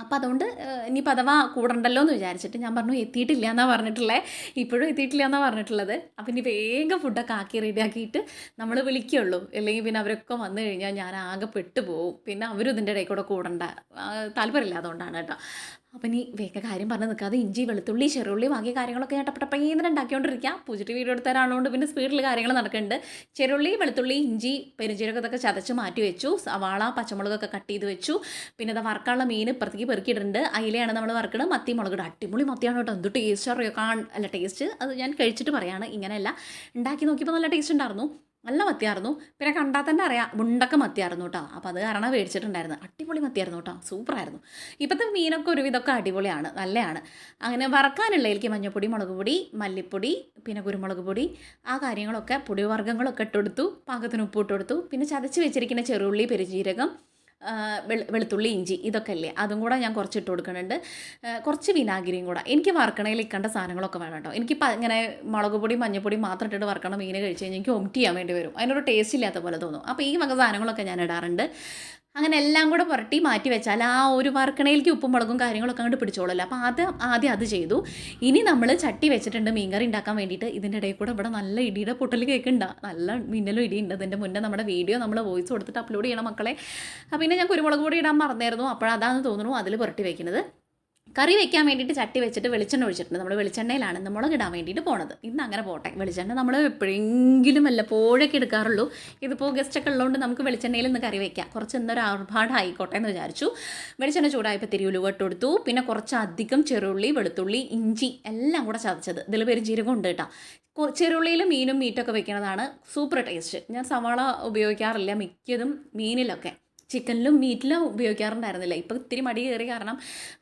അപ്പോൾ അതുകൊണ്ട് ഇനിയിപ്പോൾ അഥവാ കൂടണ്ടല്ലോ എന്ന് വിചാരിച്ചിട്ട് ഞാൻ പറഞ്ഞു എത്തിയിട്ടില്ല എന്നാണ് പറഞ്ഞിട്ടുള്ളത്. ഇപ്പോഴും എത്തിയിട്ടില്ല എന്നാണ് പറഞ്ഞിട്ടുള്ളത്. അപ്പം ഇനി വേഗം ഫുഡൊക്കെ ആക്കി റെഡിയാക്കിയിട്ട് നമ്മൾ വിളിക്കുകയുള്ളൂ. അല്ലെങ്കിൽ പിന്നെ അവരൊക്കെ വന്നു കഴിഞ്ഞാൽ ഞാൻ ആകെ പെട്ടുപോകും. പിന്നെ അവരും ഇതിൻ്റെ ഇടയിൽ കൂടെ കൂടണ്ട താല്പര്യമില്ല. അതുകൊണ്ടാണ് കേട്ടോ. അപ്പം ഇനി വേഗം കാര്യം പറഞ്ഞ് നിൽക്കാതെ ഇഞ്ചി വെളുത്തുള്ളി ചെറുള്ളി ബാക്കി കാര്യങ്ങളൊക്കെ ഞാൻ ടപ്പേന്ന് ഉണ്ടാക്കിക്കൊണ്ടിരിക്കുക. പൂജിട്ട് വീഡിയോ എടുത്തരാളുകൊണ്ട് പിന്നെ സ്പീഡിൽ കാര്യങ്ങൾ നടക്കുന്നുണ്ട്. ചെറുള്ളി വെളുത്തുള്ളി ഇഞ്ചി പെരുംജീരകത്തൊക്കെ ചതച്ച് മാറ്റി വെച്ചു. സവാള പച്ചമുളകൊക്കെ കട്ട് ചെയ്ത് വെച്ചു. പിന്നെ അത് വറുക്കാനുള്ള മീൻ ഇപ്പുറത്തേക്ക് പെറുക്കിയിട്ടുണ്ട്. അതിലെയാണ് നമ്മൾ വറുക്കുന്നത്. മത്തി മുളകിട് അടിപൊളി മത്തിയാണ് കേട്ടോ. എന്ത് ടേസ്റ്റ് അറിയോ? അല്ല ടേസ്റ്റ് അത് ഞാൻ കഴിച്ചിട്ട് പറയാണ്. ഇങ്ങനെയല്ല ഉണ്ടാക്കി നോക്കിയപ്പോൾ നല്ല ടേസ്റ്റ് ഉണ്ടായിരുന്നു. നല്ല മത്തിയായിരുന്നു. പിന്നെ കണ്ടാൽ തന്നെ അറിയാം മുണ്ടൊക്കെ മത്തിയായിരുന്നു കേട്ടോ. അപ്പോൾ അത് കാരണം മേടിച്ചിട്ടുണ്ടായിരുന്നു. അടിപൊളി മത്തിയായിരുന്നു കേട്ടോ. സൂപ്പറായിരുന്നു. ഇപ്പോഴത്തെ മീനൊക്കെ ഒരുവിധമൊക്കെ അടിപൊളിയാണ്, നല്ലതാണ്. അങ്ങനെ വറക്കാനുള്ളതിലേക്ക് മഞ്ഞൾപ്പൊടി മുളക് പൊടി മല്ലിപ്പൊടി പിന്നെ കുരുമുളക് പൊടി ആ കാര്യങ്ങളൊക്കെ പൊടിവർഗ്ഗങ്ങളൊക്കെ ഇട്ടെടുത്തു. പാകത്തിന് ഉപ്പ് ഇട്ടെടുത്തു. പിന്നെ ചതച്ച് വെച്ചിരിക്കുന്ന ചെറുള്ളി പെരുംജീരകം വെളുത്തുള്ളി ഇഞ്ചി ഇതൊക്കെ അല്ലേ അതും കൂടെ ഞാൻ കുറച്ച് ഇട്ട് കൊടുക്കുന്നുണ്ട്. കുറച്ച് വിനാഗിരിയും കൂടെ. എനിക്ക് വറുക്കണയിൽ ഇക്കേണ്ട സാധനങ്ങളൊക്കെ വേണം കേട്ടോ. എനിക്കിപ്പോൾ ഇങ്ങനെ മുളക് പൊടി മഞ്ഞൾപ്പൊടി മാത്രം ഇട്ടിട്ട് വറുക്കണ മീൻ കഴിച്ച് കഴിഞ്ഞാൽ എനിക്ക് വൊമിറ്റ് ചെയ്യാൻ വേണ്ടി വരും. അതിനൊരു ടേസ്റ്റ് ഇല്ലാത്ത പോലെ തോന്നും. അപ്പോൾ ഈ വക സാധനങ്ങളൊക്കെ ഞാൻ ഇടാറുണ്ട്. അങ്ങനെ എല്ലാം കൂടെ പുരട്ടി മാറ്റി വെച്ചാൽ ആ ഒരു വറുക്കണയിലേക്ക് ഉപ്പും മുളകും കാര്യങ്ങളൊക്കെ അങ്ങോട്ട് പിടിച്ചോളല്ലോ. അപ്പോൾ ആദ്യം അത് ചെയ്തു. ഇനി നമ്മൾ ചട്ടി വെച്ചിട്ടുണ്ട് മീൻകറി ഉണ്ടാക്കാൻ വേണ്ടിയിട്ട്. ഇതിൻ്റെ ഇടയിൽ കൂടെ ഇവിടെ നല്ല ഇടിയുടെ പൊട്ടൽ കേൾക്കുന്നുണ്ട്. നല്ല മിന്നലും ഇടിയുണ്ട്. ഇതിൻ്റെ മുന്നേ നമ്മുടെ വീഡിയോ നമ്മൾ വോയിസ് കൊടുത്തിട്ട് അപ്ലോഡ് ചെയ്യണം മക്കളെ. പിന്നെ ഞാൻ കുരുമുളക് പൊടി ഇടാൻ മറന്നായിരുന്നു. അപ്പോഴതാണെന്ന് തോന്നുന്നു അതിൽ പുരട്ടി വയ്ക്കുന്നത്. കറി വെക്കാൻ വേണ്ടിയിട്ട് ചട്ടി വെച്ചിട്ട് വെളിച്ചെണ്ണ ഒഴിച്ചിട്ടുണ്ട്. നമ്മൾ വെളിച്ചെണ്ണയിലാണ് ഇന്ന് മുളകിടാൻ വേണ്ടിയിട്ട് പോണത്. ഇന്ന് അങ്ങനെ പോട്ടെ. വെളിച്ചെണ്ണ നമ്മൾ എപ്പോഴെങ്കിലും വല്ലപ്പോഴൊക്കെ എടുക്കാറുള്ളൂ. ഇതിപ്പോൾ ഗസ്റ്റൊക്കെ ഉള്ളതുകൊണ്ട് നമുക്ക് വെളിച്ചെണ്ണയിൽ നിന്ന് കറി വയ്ക്കാം. കുറച്ച് ഇന്നൊരു ആർഭാടായിക്കോട്ടെ എന്ന് വിചാരിച്ചു. വെളിച്ചെണ്ണ ചൂടായപ്പോൾ തിരിയുലുവ ഇട്ട് കൊടുത്തു. പിന്നെ കുറച്ചധികം ചെറുള്ളി വെളുത്തുള്ളി ഇഞ്ചി എല്ലാം കൂടെ ചതച്ചത്. ഇതിൽ പെരുംജീരകം ഉണ്ട് കേട്ടോ. ചെറുള്ളിയിൽ മീനും മീറ്റൊക്കെ വെക്കുന്നതാണ് സൂപ്പർ ടേസ്റ്റ്. ഞാൻ സവാള ഉപയോഗിക്കാറില്ല മിക്കതും മീനിലൊക്കെ. ചിക്കനിലും മീറ്റിലും ഉപയോഗിക്കാറുണ്ടായിരുന്നില്ല. ഇപ്പോൾ ഇത്തിരി മടി കയറി കാരണം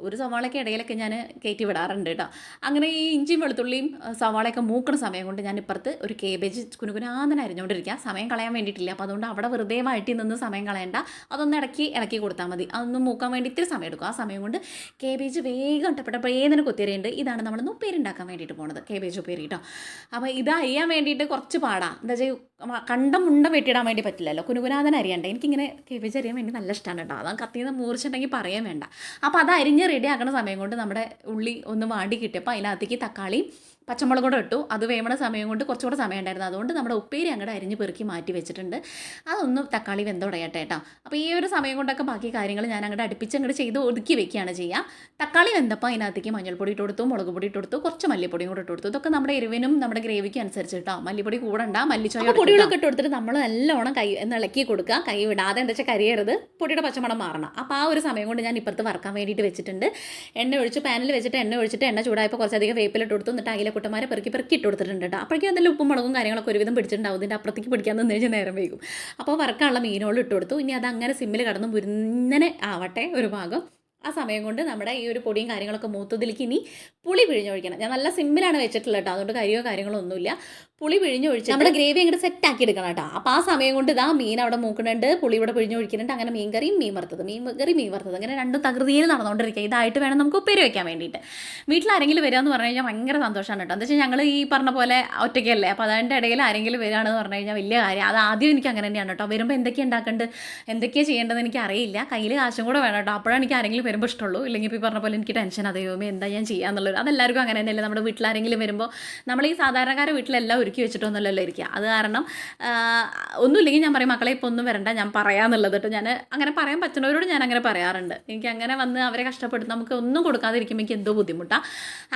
ഒരു സവാളയ്ക്ക് ഇടയിലൊക്കെ ഞാൻ കയറ്റി വിടാറുണ്ട് കേട്ടോ. അങ്ങനെ ഈ ഇഞ്ചിയും വെളുത്തുള്ളിയും സവാളയൊക്കെ മൂക്കണ സമയം കൊണ്ട് ഞാൻ ഇപ്പുറത്ത് ഒരു കേബേജ് കുനുകുനാന്നനെ അരിഞ്ഞുകൊണ്ടിരിക്കുക. സമയം കളയാൻ വേണ്ടിയിട്ടില്ല. അപ്പോൾ അതുകൊണ്ട് അവിടെ വെറുതെ വഴറ്റി നിന്ന് സമയം കളയണ്ട. അതൊന്ന് ഇളക്കി കൊടുത്താൽ മതി. അതൊന്ന് മൂക്കാൻ വേണ്ടി ഇത്തിരി സമയം എടുക്കും. ആ സമയം കൊണ്ട് കേബേജ് വേഗം ഇട്ടപ്പെട്ടപ്പോഴേതിന് കൊത്തിയറിയുണ്ട്. ഇതാണ് നമ്മൾ ഉപ്പേരി ഉണ്ടാക്കാൻ വേണ്ടിയിട്ട് പോണത്. കേബേജ് ഉപ്പേരി കേട്ടോ. അപ്പോൾ ഇത് അരിയാൻ വേണ്ടിയിട്ട് കുറച്ച് പാടാണ്. എന്താ വെച്ചാൽ കണ്ടം മുണ്ട വെട്ടിയിടാൻ വേണ്ടി പറ്റില്ലല്ലോ. കുനുകുനാന്നനെ അരിയണ്ട. എനിക്കിങ്ങനെ കേബേജ് അറിയാൻ വേണ്ടി നല്ല ഇഷ്ടമാണ് കേട്ടോ. അതാണ് കത്തിന്ന് മൂർച്ചിട്ടുണ്ടെങ്കിൽ പറയാൻ വേണ്ട. അപ്പോൾ അത് അരിഞ്ഞ് റെഡി ആക്കുന്ന സമയം കൊണ്ട് നമ്മുടെ ഉള്ളി ഒന്ന് വാണ്ടി കിട്ടിയപ്പോൾ അതിനകത്തേക്ക് തക്കാളി പച്ചമുളക് കൂടെ ഇട്ടു. അത് വേവണ സമയം കൊണ്ട് കുറച്ചുകൂടെ സമയം ഉണ്ടായിരുന്നു. അതുകൊണ്ട് നമ്മുടെ ഉപ്പേരി അങ്ങോട്ട് അരിഞ്ഞ് പെറുക്കി മാറ്റി വെച്ചിട്ടുണ്ട്. അതൊന്ന് തക്കാളി വെന്തുടയട്ടെ കേട്ടോ. അപ്പോൾ ഈ ഒരു സമയം കൊണ്ടൊക്കെ ബാക്കി കാര്യങ്ങൾ ഞാൻ അങ്ങോട്ട് അടുപ്പിച്ച് ചെയ്ത് ഒതുക്കി വെക്കുകയാണ് ചെയ്യുക. തക്കാളി വെന്തപ്പോൾ അതിനകത്തേക്ക് മഞ്ഞൾപ്പൊടി ഇട്ട് കൊടുത്തു, മുളക് പൊടി ഇട്ട് കൊടുത്തു, കുറച്ച് മല്ലിപ്പൊടിയും കൂടെ ഇട്ട് കൊടുത്തു. ഇതൊക്കെ നമ്മുടെ എരിവിനും നമ്മുടെ ഗ്രേവിക്കും അനുസരിച്ച് കേട്ടോ. മല്ലിപ്പൊടി കൂടണ്ട. മല്ലിച്ചോയ പൊടികളൊക്കെ ഇട്ട് കൊടുത്തിട്ട് നമ്മൾ നല്ലോണം ഇളക്കി കൊടുക്കുക. കൈ വിടാതെ എന്താ വെച്ചാൽ കരിയരുത്. പൊടിയുടെ പച്ചമണം മാറണം. അപ്പോൾ ആ ഒരു സമയം കൊണ്ട് ഞാൻ ഇപ്പുറത്ത് വറക്കാൻ വേണ്ടിയിട്ട് വെച്ചിട്ടുണ്ട്. എണ്ണ ഒഴിച്ച് പാനിൽ വെച്ചിട്ട് എണ്ണ ചൂടായപ്പോൾ കുറച്ചധികം വേപ്പിലിട്ട് കൊടുത്തു. എന്നിട്ട് അതിലെ കുട്ടന്മാരെ പെറുക്കി ഇട്ട് കൊടുത്തിട്ടുണ്ട് കേട്ടോ. അപ്പോഴേക്കും അതിൽ ഉപ്പും മുളകും കാര്യങ്ങളൊക്കെ ഒരുവിധം പിടിച്ചിട്ടുണ്ടാവും. ഇതിൻ്റെ അപ്പുറത്തേക്ക് പിടിക്കാൻ നിന്ന് കഴിഞ്ഞാൽ നേരം വൈകും. അപ്പോൾ വറക്കാനുള്ള മീനോളം ഇട്ട് കൊടുത്തു. ഇനി അതങ്ങനെ സിമ്മിൽ കടന്ന് മുരുന്നനെ ആവട്ടെ ഒരു ഭാഗം. ആ സമയം കൊണ്ട് നമ്മുടെ ഈ ഒരു പൊടിയും കാര്യങ്ങളൊക്കെ മൂത്തതിലേക്ക് ഇനി പുളി പിഴിഞ്ഞൊഴിക്കണം. ഞാൻ നല്ല സിമ്പിളാണ് വെച്ചിട്ടുള്ളത് കേട്ടോ. അതുകൊണ്ട് കാര്യങ്ങളോ ഒന്നുമില്ല. പുളി പിഴിഞ്ഞൊഴിച്ച് നമ്മുടെ ഗ്രേവി അങ്ങോട്ട് സെറ്റാക്കി എടുക്കണം കേട്ടോ. അപ്പോൾ ആ സമയം കൊണ്ട് ഇതാ മീൻ അവിടെ മൂക്കുന്നുണ്ട്, പുളി ഇവിടെ പിഴിഞ്ഞൊഴിക്കുന്നുണ്ട്. അങ്ങനെ മീൻ കറിയും മീൻ വറുത്തത് അങ്ങനെ രണ്ടും തകൃതിയിൽ നടന്നുകൊണ്ടിരിക്കുക. ഇതായിട്ട് വേണം നമുക്ക് ഉപ്പേരി വയ്ക്കാൻ വേണ്ടിയിട്ട്. വീട്ടിലാരെങ്കിലും വരിക എന്ന് പറഞ്ഞു കഴിഞ്ഞാൽ ഭയങ്കര സന്തോഷമാണ് കേട്ടോ. എന്താ വെച്ചാൽ ഞങ്ങൾ ഈ പറഞ്ഞ പോലെ ഒറ്റയ്ക്കല്ലേ. അപ്പോൾ അതിൻ്റെ ഇടയിൽ ആരെങ്കിലും വരികയാണെന്ന് പറഞ്ഞു കഴിഞ്ഞാൽ വലിയ കാര്യം. അത് ആദ്യം എനിക്ക് അങ്ങനെ തന്നെയാണ് കേട്ടോ. വരുമ്പോൾ എന്തൊക്കെയാണ് ചെയ്യേണ്ടതെന്ന് എനിക്ക് അറിയില്ല. കയ്യിൽ കാശും കൂടെ വേണം കേട്ടോ. അപ്പോഴാണ് എനിക്ക് ആരെങ്കിലും വരുമ്പോൾ ഇഷ്ടമുള്ളൂ. ഇല്ലെങ്കിൽ ഇപ്പോൾ പറഞ്ഞ പോലെ എനിക്ക് ടെൻഷൻ അതേമേ എന്താ ഞാൻ ചെയ്യാന്നുള്ളത്. അതെല്ലാവർക്കും അങ്ങനെ തന്നെയല്ലേ. നമ്മുടെ വീട്ടിലാരെങ്കിലും വരുമ്പോൾ നമ്മൾ ഈ സാധാരണക്കാരുടെ വീട്ടിലെല്ലാം ഒരുക്കി ഒരുക്കി വെച്ചിട്ടൊന്നുമല്ലല്ലോ ഇരിക്കുക. അത് കാരണം ഒന്നുമില്ലെങ്കിൽ ഞാൻ പറയും മക്കളെ ഇപ്പോൾ ഒന്നും വരണ്ട, ഞാൻ പറയാമെന്നുള്ളത് കേട്ടോ. ഞാൻ അങ്ങനെ പറയാൻ പറ്റുന്നവരോട് ഞാൻ അങ്ങനെ പറയാറുണ്ട്. എനിക്ക് അങ്ങനെ വന്ന് അവരെ കഷ്ടപ്പെടും നമുക്ക് ഒന്നും കൊടുക്കാതിരിക്കുമ്പോൾ എനിക്ക് എന്തോ ബുദ്ധിമുട്ടാണ്.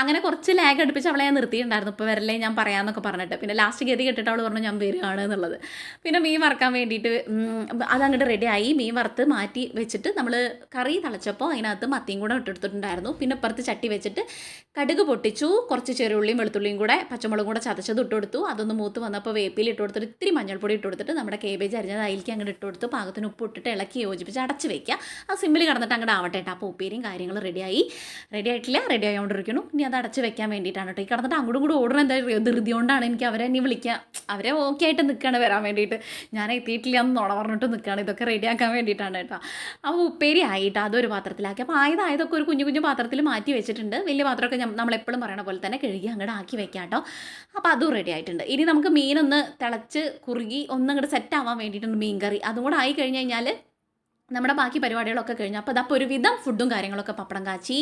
അങ്ങനെ കുറച്ച് ലാഗ് അടുപ്പിച്ച് അവളെ ഞാൻ നിർത്തിയിട്ടുണ്ടായിരുന്നു. ഇപ്പോൾ വരല്ലേ ഞാൻ പറയാമെന്നൊക്കെ പറഞ്ഞിട്ട്. പിന്നെ ലാസ്റ്റ് ഗതി കെട്ടിട്ട് അവൾ പറഞ്ഞു ഞാൻ വരികയാണ് എന്നുള്ളത്. പിന്നെ മീൻ വറുക്കാൻ വേണ്ടിയിട്ട് അതങ്ങോട്ട് റെഡിയായി. മീൻ വറുത്ത് മാറ്റി വെച്ചിട്ട് നമ്മൾ കറി തിളച്ചപ്പോൾ അതിനകത്ത് മത്തിയും കൂടെ ഇട്ടെടുത്തിട്ടുണ്ടായിരുന്നു. പിന്നെ ഇപ്പുറത്ത് ചട്ടി വെച്ചിട്ട് കടുക് പൊട്ടിച്ചു, കുറച്ച് ചെറുള്ളിയും വെളുത്തുള്ളിയും കൂടെ പച്ചമുളകും കൂടെ ചതച്ചത് ഇട്ട് കൊടുത്തു. അതൊന്ന് മൂത്ത് വന്നപ്പോൾ വേപ്പിൽ ഇട്ട് കൊടുത്തിട്ട് ഇത്തിരി മഞ്ഞൾപ്പൊടി ഇട്ട് കൊടുത്തിട്ട് നമ്മുടെ കേബേജ് അരിഞ്ഞത് അതിലേക്ക് അങ്ങോട്ട് ഇട്ട് കൊടുത്ത് പാകത്തിന് ഉപ്പ് ഇട്ടിട്ട് ഇളക്കി യോജിപ്പിച്ച് അടച്ച് വയ്ക്കുക. ആ സിമ്മിൽ കിടന്നിട്ട് അങ്ങോട്ട് ആവട്ടെ കേട്ടോ. അപ്പോൾ ഉപ്പേരിയും കാര്യങ്ങളും റെഡി ആയിട്ടില്ല, റെഡി ആയിക്കൊണ്ടിരിക്കണം. ഇനി അത് അടച്ച് വെക്കാൻ വേണ്ടിയിട്ടാണ് കേട്ടോ. ഈ കിടന്നിട്ട് അങ്ങോട്ടും കൂടെ ഓർഡർ എന്താ ധൃതി കൊണ്ടാണ് എനിക്ക് അവരെ ഇനി വിളിക്കുക. അവരെ ഓക്കെ ആയിട്ട് നിൽക്കുകയാണ് വരാൻ വേണ്ടിയിട്ട്. ഞാൻ എത്തിയിട്ടില്ല എന്ന് നുണ പറഞ്ഞിട്ട് നിൽക്കുകയാണ്. ഇതൊക്കെ റെഡിയാക്കാൻ വേണ്ടിയിട്ടാണ് കേട്ടോ. അപ്പോൾ ഉപ്പേരി ആയിട്ട് അതൊരു പാത്രത്തിലാക്കി. അപ്പോൾ ആയതൊക്കെ ഒരു കുഞ്ഞു കുഞ്ഞു പാത്രത്തിൽ മാറ്റി വെച്ചിട്ടുണ്ട്. വലിയ പാത്രമൊക്കെ നമ്മളെപ്പോഴും പറയണ പോലെ തന്നെ കഴുകി അങ്ങോട്ട് ആക്കി വെക്കാം കേട്ടോ. അപ്പോൾ അതും റെഡി ആയിട്ടുണ്ട്. ഇനി നമുക്ക് മീനൊന്ന് തിളച്ച് കുറുകി ഒന്നങ്ങോട്ട് സെറ്റ് ആവാൻ വേണ്ടിയിട്ടുണ്ട് മീൻ കറി. അതും കൂടെ ആയി കഴിഞ്ഞ് കഴിഞ്ഞാൽ നമ്മുടെ ബാക്കി പരിപാടികളൊക്കെ കഴിഞ്ഞു. അപ്പോൾ അതപ്പോൾ ഒരുവിധം ഫുഡും കാര്യങ്ങളൊക്കെ പപ്പടം കാച്ചി,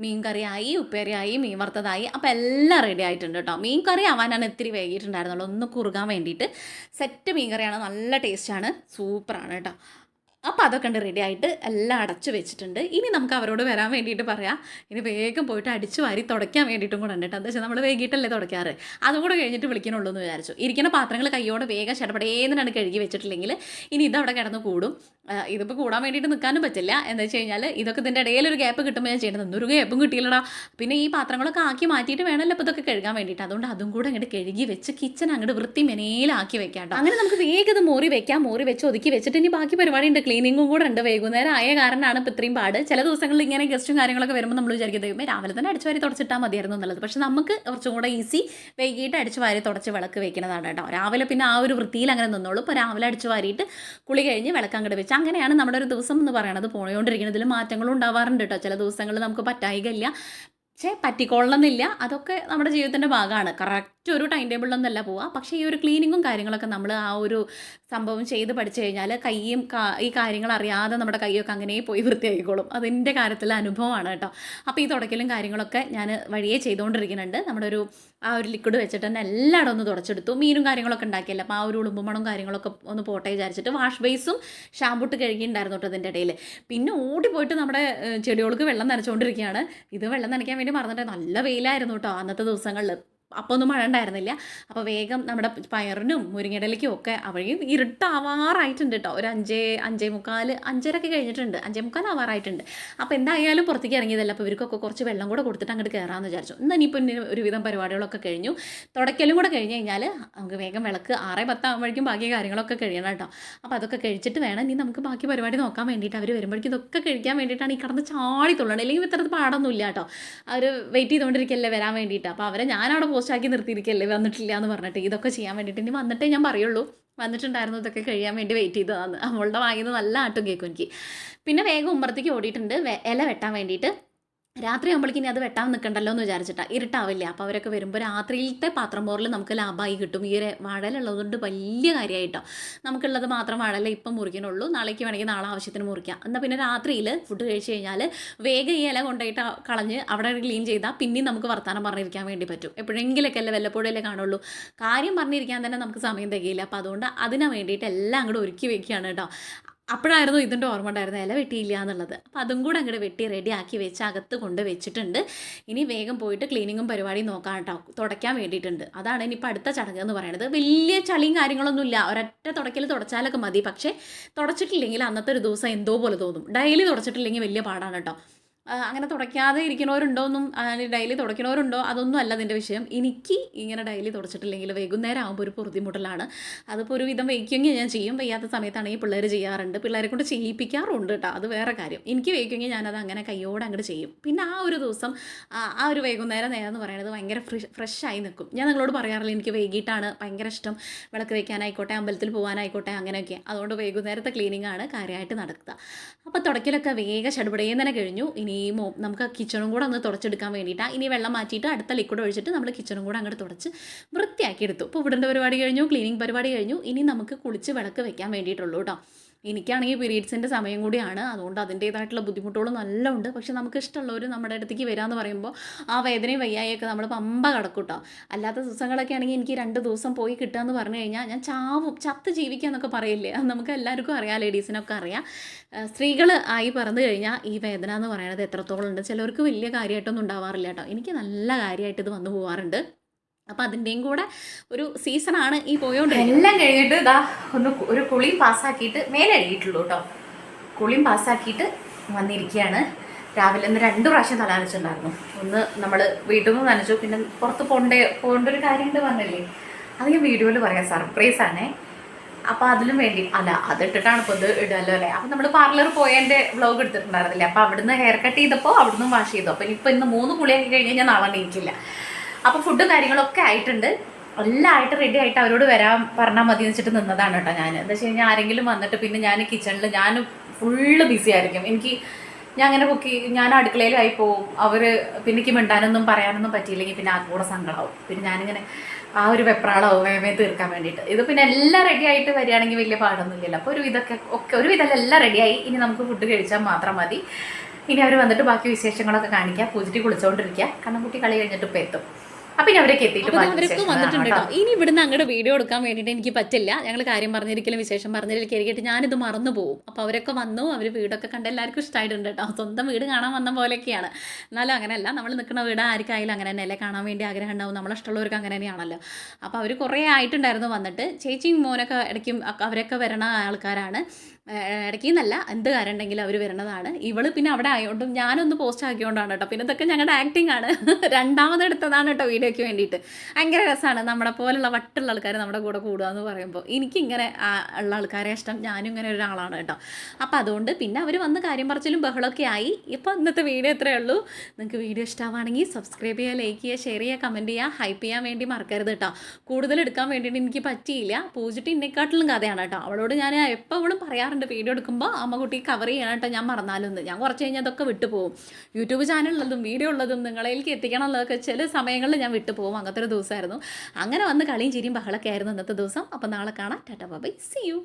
മീൻ കറിയായി, ഉപ്പേരിയായി, മീൻ വറുത്തതായി. അപ്പോൾ എല്ലാം റെഡി ആയിട്ടുണ്ട് കേട്ടോ. മീൻ കറി ആവാനാണ് ഇത്തിരി വൈകിട്ടുണ്ടായിരുന്നുള്ളൂ, ഒന്ന് കുറുകാൻ വേണ്ടിയിട്ട്. സെറ്റ് മീൻ കറിയാണ്, നല്ല ടേസ്റ്റാണ്, സൂപ്പറാണ് കേട്ടോ. അപ്പോൾ അതൊക്കെ ഉണ്ട് റെഡി ആയിട്ട് എല്ലാം അടച്ചു വെച്ചിട്ടുണ്ട്. ഇനി നമുക്ക് അവരോട് വരാൻ വേണ്ടിയിട്ട് പറയാം. ഇനി വേഗം പോയിട്ട് അടിച്ചു വാരി തുടയ്ക്കാൻ വേണ്ടിയിട്ടും കൂടെ ഉണ്ട് കേട്ടോ. എന്താ വെച്ചാൽ നമ്മൾ വൈകിട്ടല്ലേ തുടയ്ക്കാറ്, അതും കൂടെ കഴിഞ്ഞിട്ട് വിളിക്കണുള്ളൂ എന്ന് വിചാരിച്ചു. ഇരിക്കുന്ന പാത്രങ്ങൾ കയ്യോടെ വേഗം ചടപടേന്നാണ് കഴുകി വെച്ചിട്ടില്ലെങ്കിൽ ഇനി ഇതവിടെ കിടന്ന് കൂടും. ഇതിപ്പോൾ കൂടാൻ വേണ്ടിയിട്ട് നിൽക്കാനും പറ്റില്ല. എന്താ വെച്ച് കഴിഞ്ഞാൽ ഇതൊക്കെ ഇതിൻ്റെ ഇടയിലൊരു ഗ്യാപ്പ് കിട്ടുമ്പോൾ ഞാൻ ചെയ്യണത്. ഒരു ഗ്യാപ്പും കിട്ടിയില്ലടാ. പിന്നെ ഈ പാത്രങ്ങളൊക്കെ ആക്കി മാറ്റിയിട്ട് വേണമല്ലോ ഇപ്പോൾ ഇതൊക്കെ കഴുകാൻ വേണ്ടിയിട്ട്. അതുകൊണ്ട് അതും കൂടെ അങ്ങോട്ട് കഴുകി വെച്ച് കിച്ചൺ അങ്ങോട്ട് വൃത്തി മെനയിലാക്കി വെക്കാം കേട്ടോ. അങ്ങനെ നമുക്ക് വേഗം ഇത് മോറി വെച്ച് ഒതുക്കി വെച്ചിട്ട് ഇനി ബാക്കി പരിപാടി ഉണ്ട്. ക്ലീനിങ്ങും കൂടെ ഉണ്ട്. വൈകുന്നേരം ആയ കാരണമാണ് ഇപ്പോൾ ഇത്രയും പാട്. ചില ദിവസങ്ങളിൽ ഇങ്ങനെ ഗസ്റ്റും കാര്യങ്ങളൊക്കെ വരുമ്പോൾ നമ്മൾ വിചാരിക്കുന്നത് രാവിലെ തന്നെ അടിച്ചു വാരി തുടച്ചിട്ടാൽ മതിയായിരുന്നു എന്നുള്ളത്. പക്ഷേ നമുക്ക് കുറച്ചും കൂടെ ഈസി വൈകിട്ട് അടിച്ചു വാരി തുടച്ച് വിളക്ക് വെക്കുന്നതാണ് കേട്ടോ. രാവിലെ പിന്നെ ആ ഒരു വൃത്തിയിൽ അങ്ങനെ നിന്നോളൂ. ഇപ്പോൾ രാവിലെ അടിച്ചു വാരിയിട്ട് കുളി കഴിഞ്ഞ് വിളക്ക് അങ്ങോട്ട് വെച്ച് അങ്ങനെയാണ് നമ്മുടെ ഒരു ദിവസം എന്ന് പറയണത് പോയോണ്ടിരിക്കുന്നതിൽ മാറ്റങ്ങളും ഉണ്ടാവാറുണ്ട് കേട്ടോ. ചില ദിവസങ്ങളിൽ നമുക്ക് പറ്റായികയില്ല, പക്ഷേ പറ്റിക്കൊള്ളണമെന്നില്ല. അതൊക്കെ നമ്മുടെ ജീവിതത്തിൻ്റെ ഭാഗമാണ്. കറക്റ്റ് ഒരു ടൈം ടേബിളിലൊന്നല്ല പോവുക. പക്ഷേ ഈ ഒരു ക്ലീനിങ്ങും കാര്യങ്ങളൊക്കെ നമ്മൾ ആ ഒരു സംഭവം ചെയ്ത് പഠിച്ചു കഴിഞ്ഞാൽ കൈയും ഈ കാര്യങ്ങൾ അറിയാതെ നമ്മുടെ കൈയൊക്കെ അങ്ങനെ പോയി വൃത്തിയായിക്കോളും. അതിൻ്റെ കാര്യത്തിൽ അനുഭവമാണ് കേട്ടോ. അപ്പോൾ ഈ തുടക്കലും കാര്യങ്ങളൊക്കെ ഞാൻ വഴിയേ ചെയ്തുകൊണ്ടിരിക്കുന്നുണ്ട്. നമ്മുടെ ആ ഒരു ലിക്വിഡ് വെച്ചിട്ട് തന്നെ എല്ലായിടും ഒന്ന് തുടച്ചെടുത്തു. മീനും കാര്യങ്ങളൊക്കെ ഉണ്ടാക്കിയല്ലോ. അപ്പോൾ ആ ഒരു ഉളുമ്പുമണവും കാര്യങ്ങളൊക്കെ ഒന്ന് പോട്ടെ വിചാരിച്ചിട്ട് വാഷ് ബേസും ഷാമ്പൂട്ട് കഴുകിയിട്ടുണ്ടായിരുന്നു കേട്ടോ അതിൻ്റെ ഇടയിൽ. പിന്നെ ഓടിപ്പോയിട്ട് നമ്മുടെ ചെടികൾക്ക് വെള്ളം നനച്ചുകൊണ്ടിരിക്കുകയാണ്. ഇത് വെള്ളം നനയ്ക്കാൻ വേണ്ടി മറന്നിട്ട് നല്ല വെയിലായിരുന്നു കേട്ടോ അന്നത്തെ ദിവസങ്ങളിൽ. അപ്പോൾ ഒന്നും മഴ ഉണ്ടായിരുന്നില്ല. അപ്പോൾ വേഗം നമ്മുടെ പയറിനും മുരിങ്ങയിടയിലേക്കും ഒക്കെ അവഴി ഇരുട്ടാവാറായിട്ടുണ്ട് കേട്ടോ. ഒരു 5:45 5:30 കഴിഞ്ഞിട്ടുണ്ട്. 5:45 ആവാറായിട്ടുണ്ട്. അപ്പോൾ എന്തായാലും പുറത്തേക്ക് ഇറങ്ങിയതല്ല. അപ്പോൾ ഇവർക്കൊക്കെ കുറച്ച് വെള്ളം കൂടെ കൊടുത്തിട്ട് അങ്ങോട്ട് കയറാമെന്ന് വിചാരിച്ചു. എന്നാൽ ഇനിയിപ്പോൾ ഒരുവിധം പരിപാടികളൊക്കെ കഴിഞ്ഞു. തുടയ്ക്കലും കൂടെ കഴിഞ്ഞ് കഴിഞ്ഞാൽ നമുക്ക് വേഗം വിളക്ക് 6:10 ആകുമ്പോഴേക്കും ബാക്കി കാര്യങ്ങളൊക്കെ കഴിയണം കേട്ടോ. അപ്പോൾ അതൊക്കെ കഴിച്ചിട്ട് വേണം ഇനി നമുക്ക് ബാക്കി പരിപാടി നോക്കാൻ വേണ്ടിയിട്ട്. അവർ വരുമ്പോഴേക്കും ഇതൊക്കെ കഴിക്കാൻ വേണ്ടിയിട്ടാണ് ഈ കിടന്ന് ചാടി തുള്ളണം. അല്ലെങ്കിൽ ഇത്രത്ത് പാടൊന്നുമില്ല കേട്ടോ. അവർ വെയിറ്റ് ചെയ്തുകൊണ്ടിരിക്കല്ലേ വരാൻ വേണ്ടിയിട്ട്. അപ്പോൾ അവരെ ഞാനവിടെ പോസ്റ്റാക്കി നിർത്തിയിരിക്കല്ലേ വന്നിട്ടില്ല എന്ന് പറഞ്ഞിട്ട്. ഇതൊക്കെ ചെയ്യാൻ വേണ്ടിയിട്ട് ഇനി വന്നിട്ടേ ഞാൻ പറയുള്ളൂ. വന്നിട്ടുണ്ടായിരുന്നു, ഇതൊക്കെ കഴിയാൻ വേണ്ടി വെയിറ്റ് ചെയ്തതാണ്. അവളുടെ വായിൽ നിന്ന് നല്ല ആട്ടും കേൾക്കും എനിക്ക്. പിന്നെ വേഗം ഉമ്മറത്തേക്ക് ഓടിയിട്ടുണ്ട് ഇല വെട്ടാൻ വേണ്ടിയിട്ട്. രാത്രി ആകുമ്പോഴേക്കും ഇനി അത് വെട്ടാൻ നിൽക്കണ്ടല്ലോ എന്ന് വിചാരിച്ചിട്ടാണ്. ഇരുട്ടാവില്ല. അപ്പോൾ അവരൊക്കെ വരുമ്പോൾ രാത്രിയിലത്തെ പാത്രം പോറിൽ നമുക്ക് ലാഭമായി കിട്ടും. ഈ വാഴലുള്ളതുകൊണ്ട് വലിയ കാര്യമായിട്ടോ. നമുക്കുള്ളത് മാത്രം വാഴല ഇപ്പം മുറിക്കണുള്ളൂ. നാളേക്ക് വേണമെങ്കിൽ നാളെ ആവശ്യത്തിന് മുറിക്കാം. എന്നാൽ പിന്നെ രാത്രിയിൽ ഫുഡ് കഴിച്ച് കഴിഞ്ഞാൽ വേഗം ഈ ഇല കൊണ്ടുപോയിട്ട് കളഞ്ഞ് അവിടെ ക്ലീൻ ചെയ്താൽ പിന്നെയും നമുക്ക് വർത്താനം പറഞ്ഞിരിക്കാൻ വേണ്ടി പറ്റും. എപ്പോഴെങ്കിലൊക്കെ അല്ലേ വല്ലപ്പോഴല്ലേ കാണുള്ളൂ. കാര്യം പറഞ്ഞിരിക്കാൻ തന്നെ നമുക്ക് സമയം തികയില്ല. അപ്പോൾ അതുകൊണ്ട് അതിന് വേണ്ടിയിട്ട് എല്ലാം അങ്ങോട്ട് ഒരുക്കി വെക്കുകയാണ് കേട്ടോ. അപ്പോഴായിരുന്നു ഇതിൻ്റെ ഓർമ്മ ഉണ്ടായിരുന്നത് ഇല വെട്ടിയില്ല എന്നുള്ളത്. അപ്പോൾ അതും കൂടെ അങ്ങോട്ട് വെട്ടി റെഡി ആക്കി വെച്ച് അകത്ത് കൊണ്ട് വെച്ചിട്ടുണ്ട്. ഇനി വേഗം പോയിട്ട് ക്ലീനിങ്ങും പരിപാടിയും നോക്കാൻ കേട്ടോ. തുടയ്ക്കാൻ വേണ്ടിയിട്ടുണ്ട്. അതാണ് ഇനിയിപ്പോൾ അടുത്ത ചടങ്ങ് എന്ന് പറയുന്നത്. വലിയ ചളിയും കാര്യങ്ങളൊന്നുമില്ല. ഒരൊറ്റ തുടച്ചാലൊക്കെ മതി. പക്ഷേ തുടച്ചിട്ടില്ലെങ്കിൽ അന്നത്തെ ഒരു ദിവസം എന്തോ പോലെ തോന്നും. ഡെയിലി തുടച്ചിട്ടില്ലെങ്കിൽ വലിയ പാടാണ് കേട്ടോ. അങ്ങനെ തുടയ്ക്കാതെ ഇരിക്കണവരുണ്ടോയെന്നും ഡെയിലി തുടയ്ക്കണവരുണ്ടോ അതൊന്നും അല്ല അതിൻ്റെ വിഷയം. എനിക്ക് ഇങ്ങനെ ഡെയിലി തുടച്ചിട്ടില്ലെങ്കിൽ വൈകുന്നേരം ആകുമ്പോൾ ഒരു ബുദ്ധിമുട്ടലാണ്. അതിപ്പോൾ ഒരു വിധം വയ്ക്കുമെങ്കിൽ ഞാൻ ചെയ്യും. വയ്യാത്ത സമയത്താണെങ്കിൽ പിള്ളേർ ചെയ്യാറുണ്ട്. പിള്ളേരെ കൊണ്ട് ചെയ്യിപ്പിക്കാറുണ്ട് കേട്ടോ. അത് വേറെ കാര്യം. എനിക്ക് വയ്ക്കുമെങ്കിൽ ഞാനത് അങ്ങനെ കയ്യോടെ അങ്ങോട്ട് ചെയ്യും. പിന്നെ ആ ഒരു ദിവസം ആ ഒരു വൈകുന്നേരം നേരം എന്ന് പറയുന്നത് ഭയങ്കര ഫ്രഷായി നിൽക്കും. ഞാൻ നിങ്ങളോട് പറയാറില്ല എനിക്ക് വൈകിട്ടാണ് ഭയങ്കര ഇഷ്ടം. വിളക്ക് വയ്ക്കാനായിക്കോട്ടെ, അമ്പലത്തിൽ പോകാനായിക്കോട്ടെ, അങ്ങനെയൊക്കെ. അതുകൊണ്ട് വൈകുന്നേരത്തെ ക്ലീനിങ്ങാണ് കാര്യമായിട്ട് നടക്കുക. അപ്പോൾ തുടയ്ക്കലൊക്കെ വേഗം ചടുപടേന്ന് തന്നെ കഴിഞ്ഞു. ഇനി നമുക്ക് കിച്ചണും കൂടെ ഒന്ന് തുടച്ചെടുക്കാൻ വേണ്ടിയിട്ടാണ്. ഇനി വെള്ളം മാറ്റിയിട്ട് അടുത്ത ലിക്വിഡ് ഒഴിച്ചിട്ട് നമ്മൾ കിച്ചണും കൂടെ അങ്ങോട്ട് തുടച്ച് വൃത്തിയാക്കി എടുത്തു. ഇപ്പോൾ ഇവിടുത്തെ പരിപാടി കഴിഞ്ഞു, ക്ലീനിങ് പരിപാടി കഴിഞ്ഞു. ഇനി നമുക്ക് കുളിച്ച് വിളക്ക് വെക്കാൻ വേണ്ടിയിട്ടുള്ളൂ കേട്ടോ. എനിക്കാണെങ്കിൽ പീരീഡ്സിൻ്റെ സമയം കൂടിയാണ്, അതുകൊണ്ട് അതിൻ്റേതായിട്ടുള്ള ബുദ്ധിമുട്ടുകൾ നല്ല ഉണ്ട്. പക്ഷെ നമുക്ക് ഇഷ്ടമുള്ളവർ നമ്മുടെ അടുത്തേക്ക് വരാമെന്ന് പറയുമ്പോൾ ആ വേദനയും വയ്യായൊക്കെ നമ്മൾ പമ്പ കിടക്കൂട്ടോ. അല്ലാത്ത ദിവസങ്ങളൊക്കെ ആണെങ്കിൽ എനിക്ക് 2 ദിവസം പോയി കിട്ടുകയെന്ന് പറഞ്ഞു കഴിഞ്ഞാൽ ഞാൻ ചത്ത് ജീവിക്കുക എന്നൊക്കെ പറയില്ലേ, അത് നമുക്ക് എല്ലാവർക്കും അറിയാം, ലേഡീസിനൊക്കെ അറിയാം. സ്ത്രീകൾ ആയി പറന്നു കഴിഞ്ഞാൽ ഈ വേദന എന്ന് പറയുന്നത് എത്രത്തോളം ഉണ്ട്. ചിലവർക്ക് വലിയ കാര്യമായിട്ടൊന്നും ഉണ്ടാവാറില്ല കേട്ടോ. എനിക്ക് നല്ല കാര്യമായിട്ട് ഇത് വന്നു പോകാറുണ്ട്. അപ്പോൾ അതിൻ്റെയും കൂടെ ഒരു സീസണാണ് ഈ പോയോണ്ടിരിക്കുന്നത്. എല്ലാം കഴിഞ്ഞിട്ട് ഇതാ ഒരു കുളിയും പാസ്സാക്കിയിട്ട് മേലെ എഴുതിയിട്ടുള്ളൂ കേട്ടോ. കുളിയും പാസ്സാക്കിയിട്ട് വന്നിരിക്കുകയാണ്. രാവിലെ ഒന്ന് 2 പ്രാവശ്യം തല നനച്ചിട്ടുണ്ടായിരുന്നു. ഒന്ന് നമ്മൾ വീട്ടിൽ നിന്ന് നനച്ചു, പിന്നെ പുറത്ത് പോകേണ്ട ഒരു കാര്യമുണ്ട് പറഞ്ഞില്ലേ, അത് ഞാൻ വീഡിയോയിൽ പറയാം, സർപ്രൈസാണേ. അപ്പോൾ അതിലും വേണ്ടി അതിട്ടിട്ടാണ് ഇപ്പോൾ ഇത് ഇടുമല്ലോ അല്ലേ. അപ്പോൾ നമ്മൾ പാർലർ പോയതിൻ്റെ വ്ളോഗ് എടുത്തിട്ടുണ്ടായിരുന്നില്ലേ, അപ്പോൾ അവിടുന്ന് ഹെയർ കട്ട് ചെയ്തപ്പോൾ അവിടുന്ന് വാഷ് ചെയ്തു. അപ്പോൾ ഇന്ന് 3 കുളിയാക്കി കഴിഞ്ഞ് കഴിഞ്ഞാൽ നാളെ എണീക്കില്ല. അപ്പോൾ ഫുഡും കാര്യങ്ങളൊക്കെ ആയിട്ടുണ്ട്, എല്ലാം ആയിട്ട് റെഡി ആയിട്ട് അവരോട് വരാൻ പറഞ്ഞാൽ മതി എന്ന് വെച്ചിട്ട് നിന്നതാണ് കേട്ടോ ഞാൻ. എന്താ വെച്ച് കഴിഞ്ഞാൽ ആരെങ്കിലും വന്നിട്ട് പിന്നെ ഞാൻ കിച്ചണിൽ ഞാൻ ഫുള്ള് ബിസി ആയിരിക്കും. ഞാൻ അങ്ങനെ ഞാൻ അടുക്കളയിലായി പോവും. അവർ പിന്നെ എനിക്ക് മിണ്ടാനൊന്നും പറയാനൊന്നും പറ്റിയില്ലെങ്കിൽ പിന്നെ ആ കൂടെ സങ്കടമാവും. പിന്നെ ഞാനിങ്ങനെ ആ ഒരു വെപ്രാളാവും വേമേ തീർക്കാൻ വേണ്ടിയിട്ട്. ഇത് പിന്നെ എല്ലാം റെഡി ആയിട്ട് വരികയാണെങ്കിൽ വലിയ പാടൊന്നുമില്ലല്ലോ. അപ്പോൾ ഒരുവിധം എല്ലാം റെഡിയായി. ഇനി നമുക്ക് ഫുഡ് കഴിച്ചാൽ മാത്രം മതി. ഇനി അവർ വന്നിട്ട് ബാക്കി വിശേഷങ്ങളൊക്കെ കാണിക്കുക. പൂജിറ്റി കുളിച്ചുകൊണ്ടിരിക്കുക. കണ്ണൻകുട്ടി കളി കഴിഞ്ഞിട്ട് ഇപ്പോൾ എത്തും. അപ്പം ഇനി അവരൊക്കെ അവരൊക്കെ വന്നിട്ടുണ്ട് കേട്ടോ. ഇനി ഇവിടുന്ന് അങ്ങോട്ട് വീഡിയോ എടുക്കാൻ വേണ്ടിയിട്ട് എനിക്ക് പറ്റില്ല. ഞങ്ങൾ കാര്യം പറഞ്ഞിരിക്കലും വിശേഷം പറഞ്ഞിരിക്കലിട്ട് ഞാനിത് മറന്നു പോകും. അപ്പോൾ അവരൊക്കെ വന്നു, അവർ വീടൊക്കെ കണ്ട് എല്ലാവർക്കും ഇഷ്ടമായിട്ടുണ്ട് കേട്ടോ. സ്വന്തം വീട് കാണാൻ വന്ന പോലെയൊക്കെയാണ്. എന്നാലും അങ്ങനെയല്ല, നമ്മൾ നിൽക്കുന്ന വീട് ആർക്കായാലും അങ്ങനെ തന്നെയല്ലേ, കാണാൻ വേണ്ടി ആഗ്രഹം ഉണ്ടാവും. നമ്മളിഷ്ടമുള്ളവർക്ക് അങ്ങനെ തന്നെയാണല്ലോ. അപ്പോൾ അവർ കുറേ ആയിട്ടുണ്ടായിരുന്നു വന്നിട്ട്. ചേച്ചിയും മോനൊക്കെ ഇടയ്ക്കും അവരൊക്കെ വരണ ആൾക്കാരാണ്. ഇടയ്ക്ക് എന്നല്ല, എന്ത് കാര്യം ഉണ്ടെങ്കിലും അവർ വരുന്നതാണ്. ഇവള് പിന്നെ അവിടെ ആയതുകൊണ്ടും ഞാനൊന്ന് പോസ്റ്റ് ആക്കിയോണ്ടാണ് കേട്ടോ. പിന്നെ ഇതൊക്കെ ഞങ്ങളുടെ ആക്ടിങ് ആണ്. രണ്ടാമതെടുത്തതാണ് കേട്ടോ വീഡിയോയ്ക്ക് വേണ്ടിയിട്ട്. ഭയങ്കര രസമാണ് നമ്മുടെ പോലുള്ള വട്ടുള്ള ആൾക്കാർ നമ്മുടെ കൂടെ കൂടുക എന്ന് പറയുമ്പോൾ. എനിക്കിങ്ങനെ ഉള്ള ആൾക്കാരെ ഇഷ്ടം, ഞാനും ഇങ്ങനെ ഒരാളാണ് കേട്ടോ. അപ്പോൾ അതുകൊണ്ട് പിന്നെ അവർ വന്ന് കാര്യം പറച്ചിലും ബഹളമൊക്കെ ആയി. ഇപ്പോൾ ഇന്നത്തെ വീഡിയോ ഇത്രയേ ഉള്ളൂ. നിങ്ങൾക്ക് വീഡിയോ ഇഷ്ടമാണെങ്കിൽ സബ്സ്ക്രൈബ് ചെയ്യുക, ലൈക്ക് ചെയ്യുക, ഷെയർ ചെയ്യുക, കമൻറ്റ് ചെയ്യുക, ഹൈപ്പ് ചെയ്യാൻ വേണ്ടി മറക്കരുത് കേട്ടോ. കൂടുതൽ എടുക്കാൻ വേണ്ടിയിട്ട് എനിക്ക് പറ്റിയില്ല. പൂജിട്ട് ഇന്നെക്കാട്ടിലും കഥയാണ് കേട്ടോ. അവളോട് ഞാൻ എപ്പോൾ അവളും പറയാറുണ്ട് വീഡിയോ എടുക്കുമ്പോൾ അമ്മക്കുട്ടി കവർ ചെയ്യണം കേട്ടോ, ഞാൻ മറന്നാലൊന്ന്. ഞാൻ കുറച്ച് കഴിഞ്ഞാൽ അതൊക്കെ വിട്ടുപോകും. യൂട്യൂബ് ചാനലുള്ളതും വീഡിയോ ഉള്ളതും നിങ്ങളിലേക്ക് എത്തിക്കണം എന്നുള്ളതൊക്കെ ചില സമയങ്ങളിൽ ഞാൻ വിട്ടുപോകും. അങ്ങനത്തെ ഒരു ദിവസമായിരുന്നു. അങ്ങനെ വന്ന് കളിയും ചിരിയും ബഹളൊക്കെ ആയിരുന്നു ഇന്നത്തെ ദിവസം. അപ്പോൾ നാളെ കാണാം. Tata bye, see U.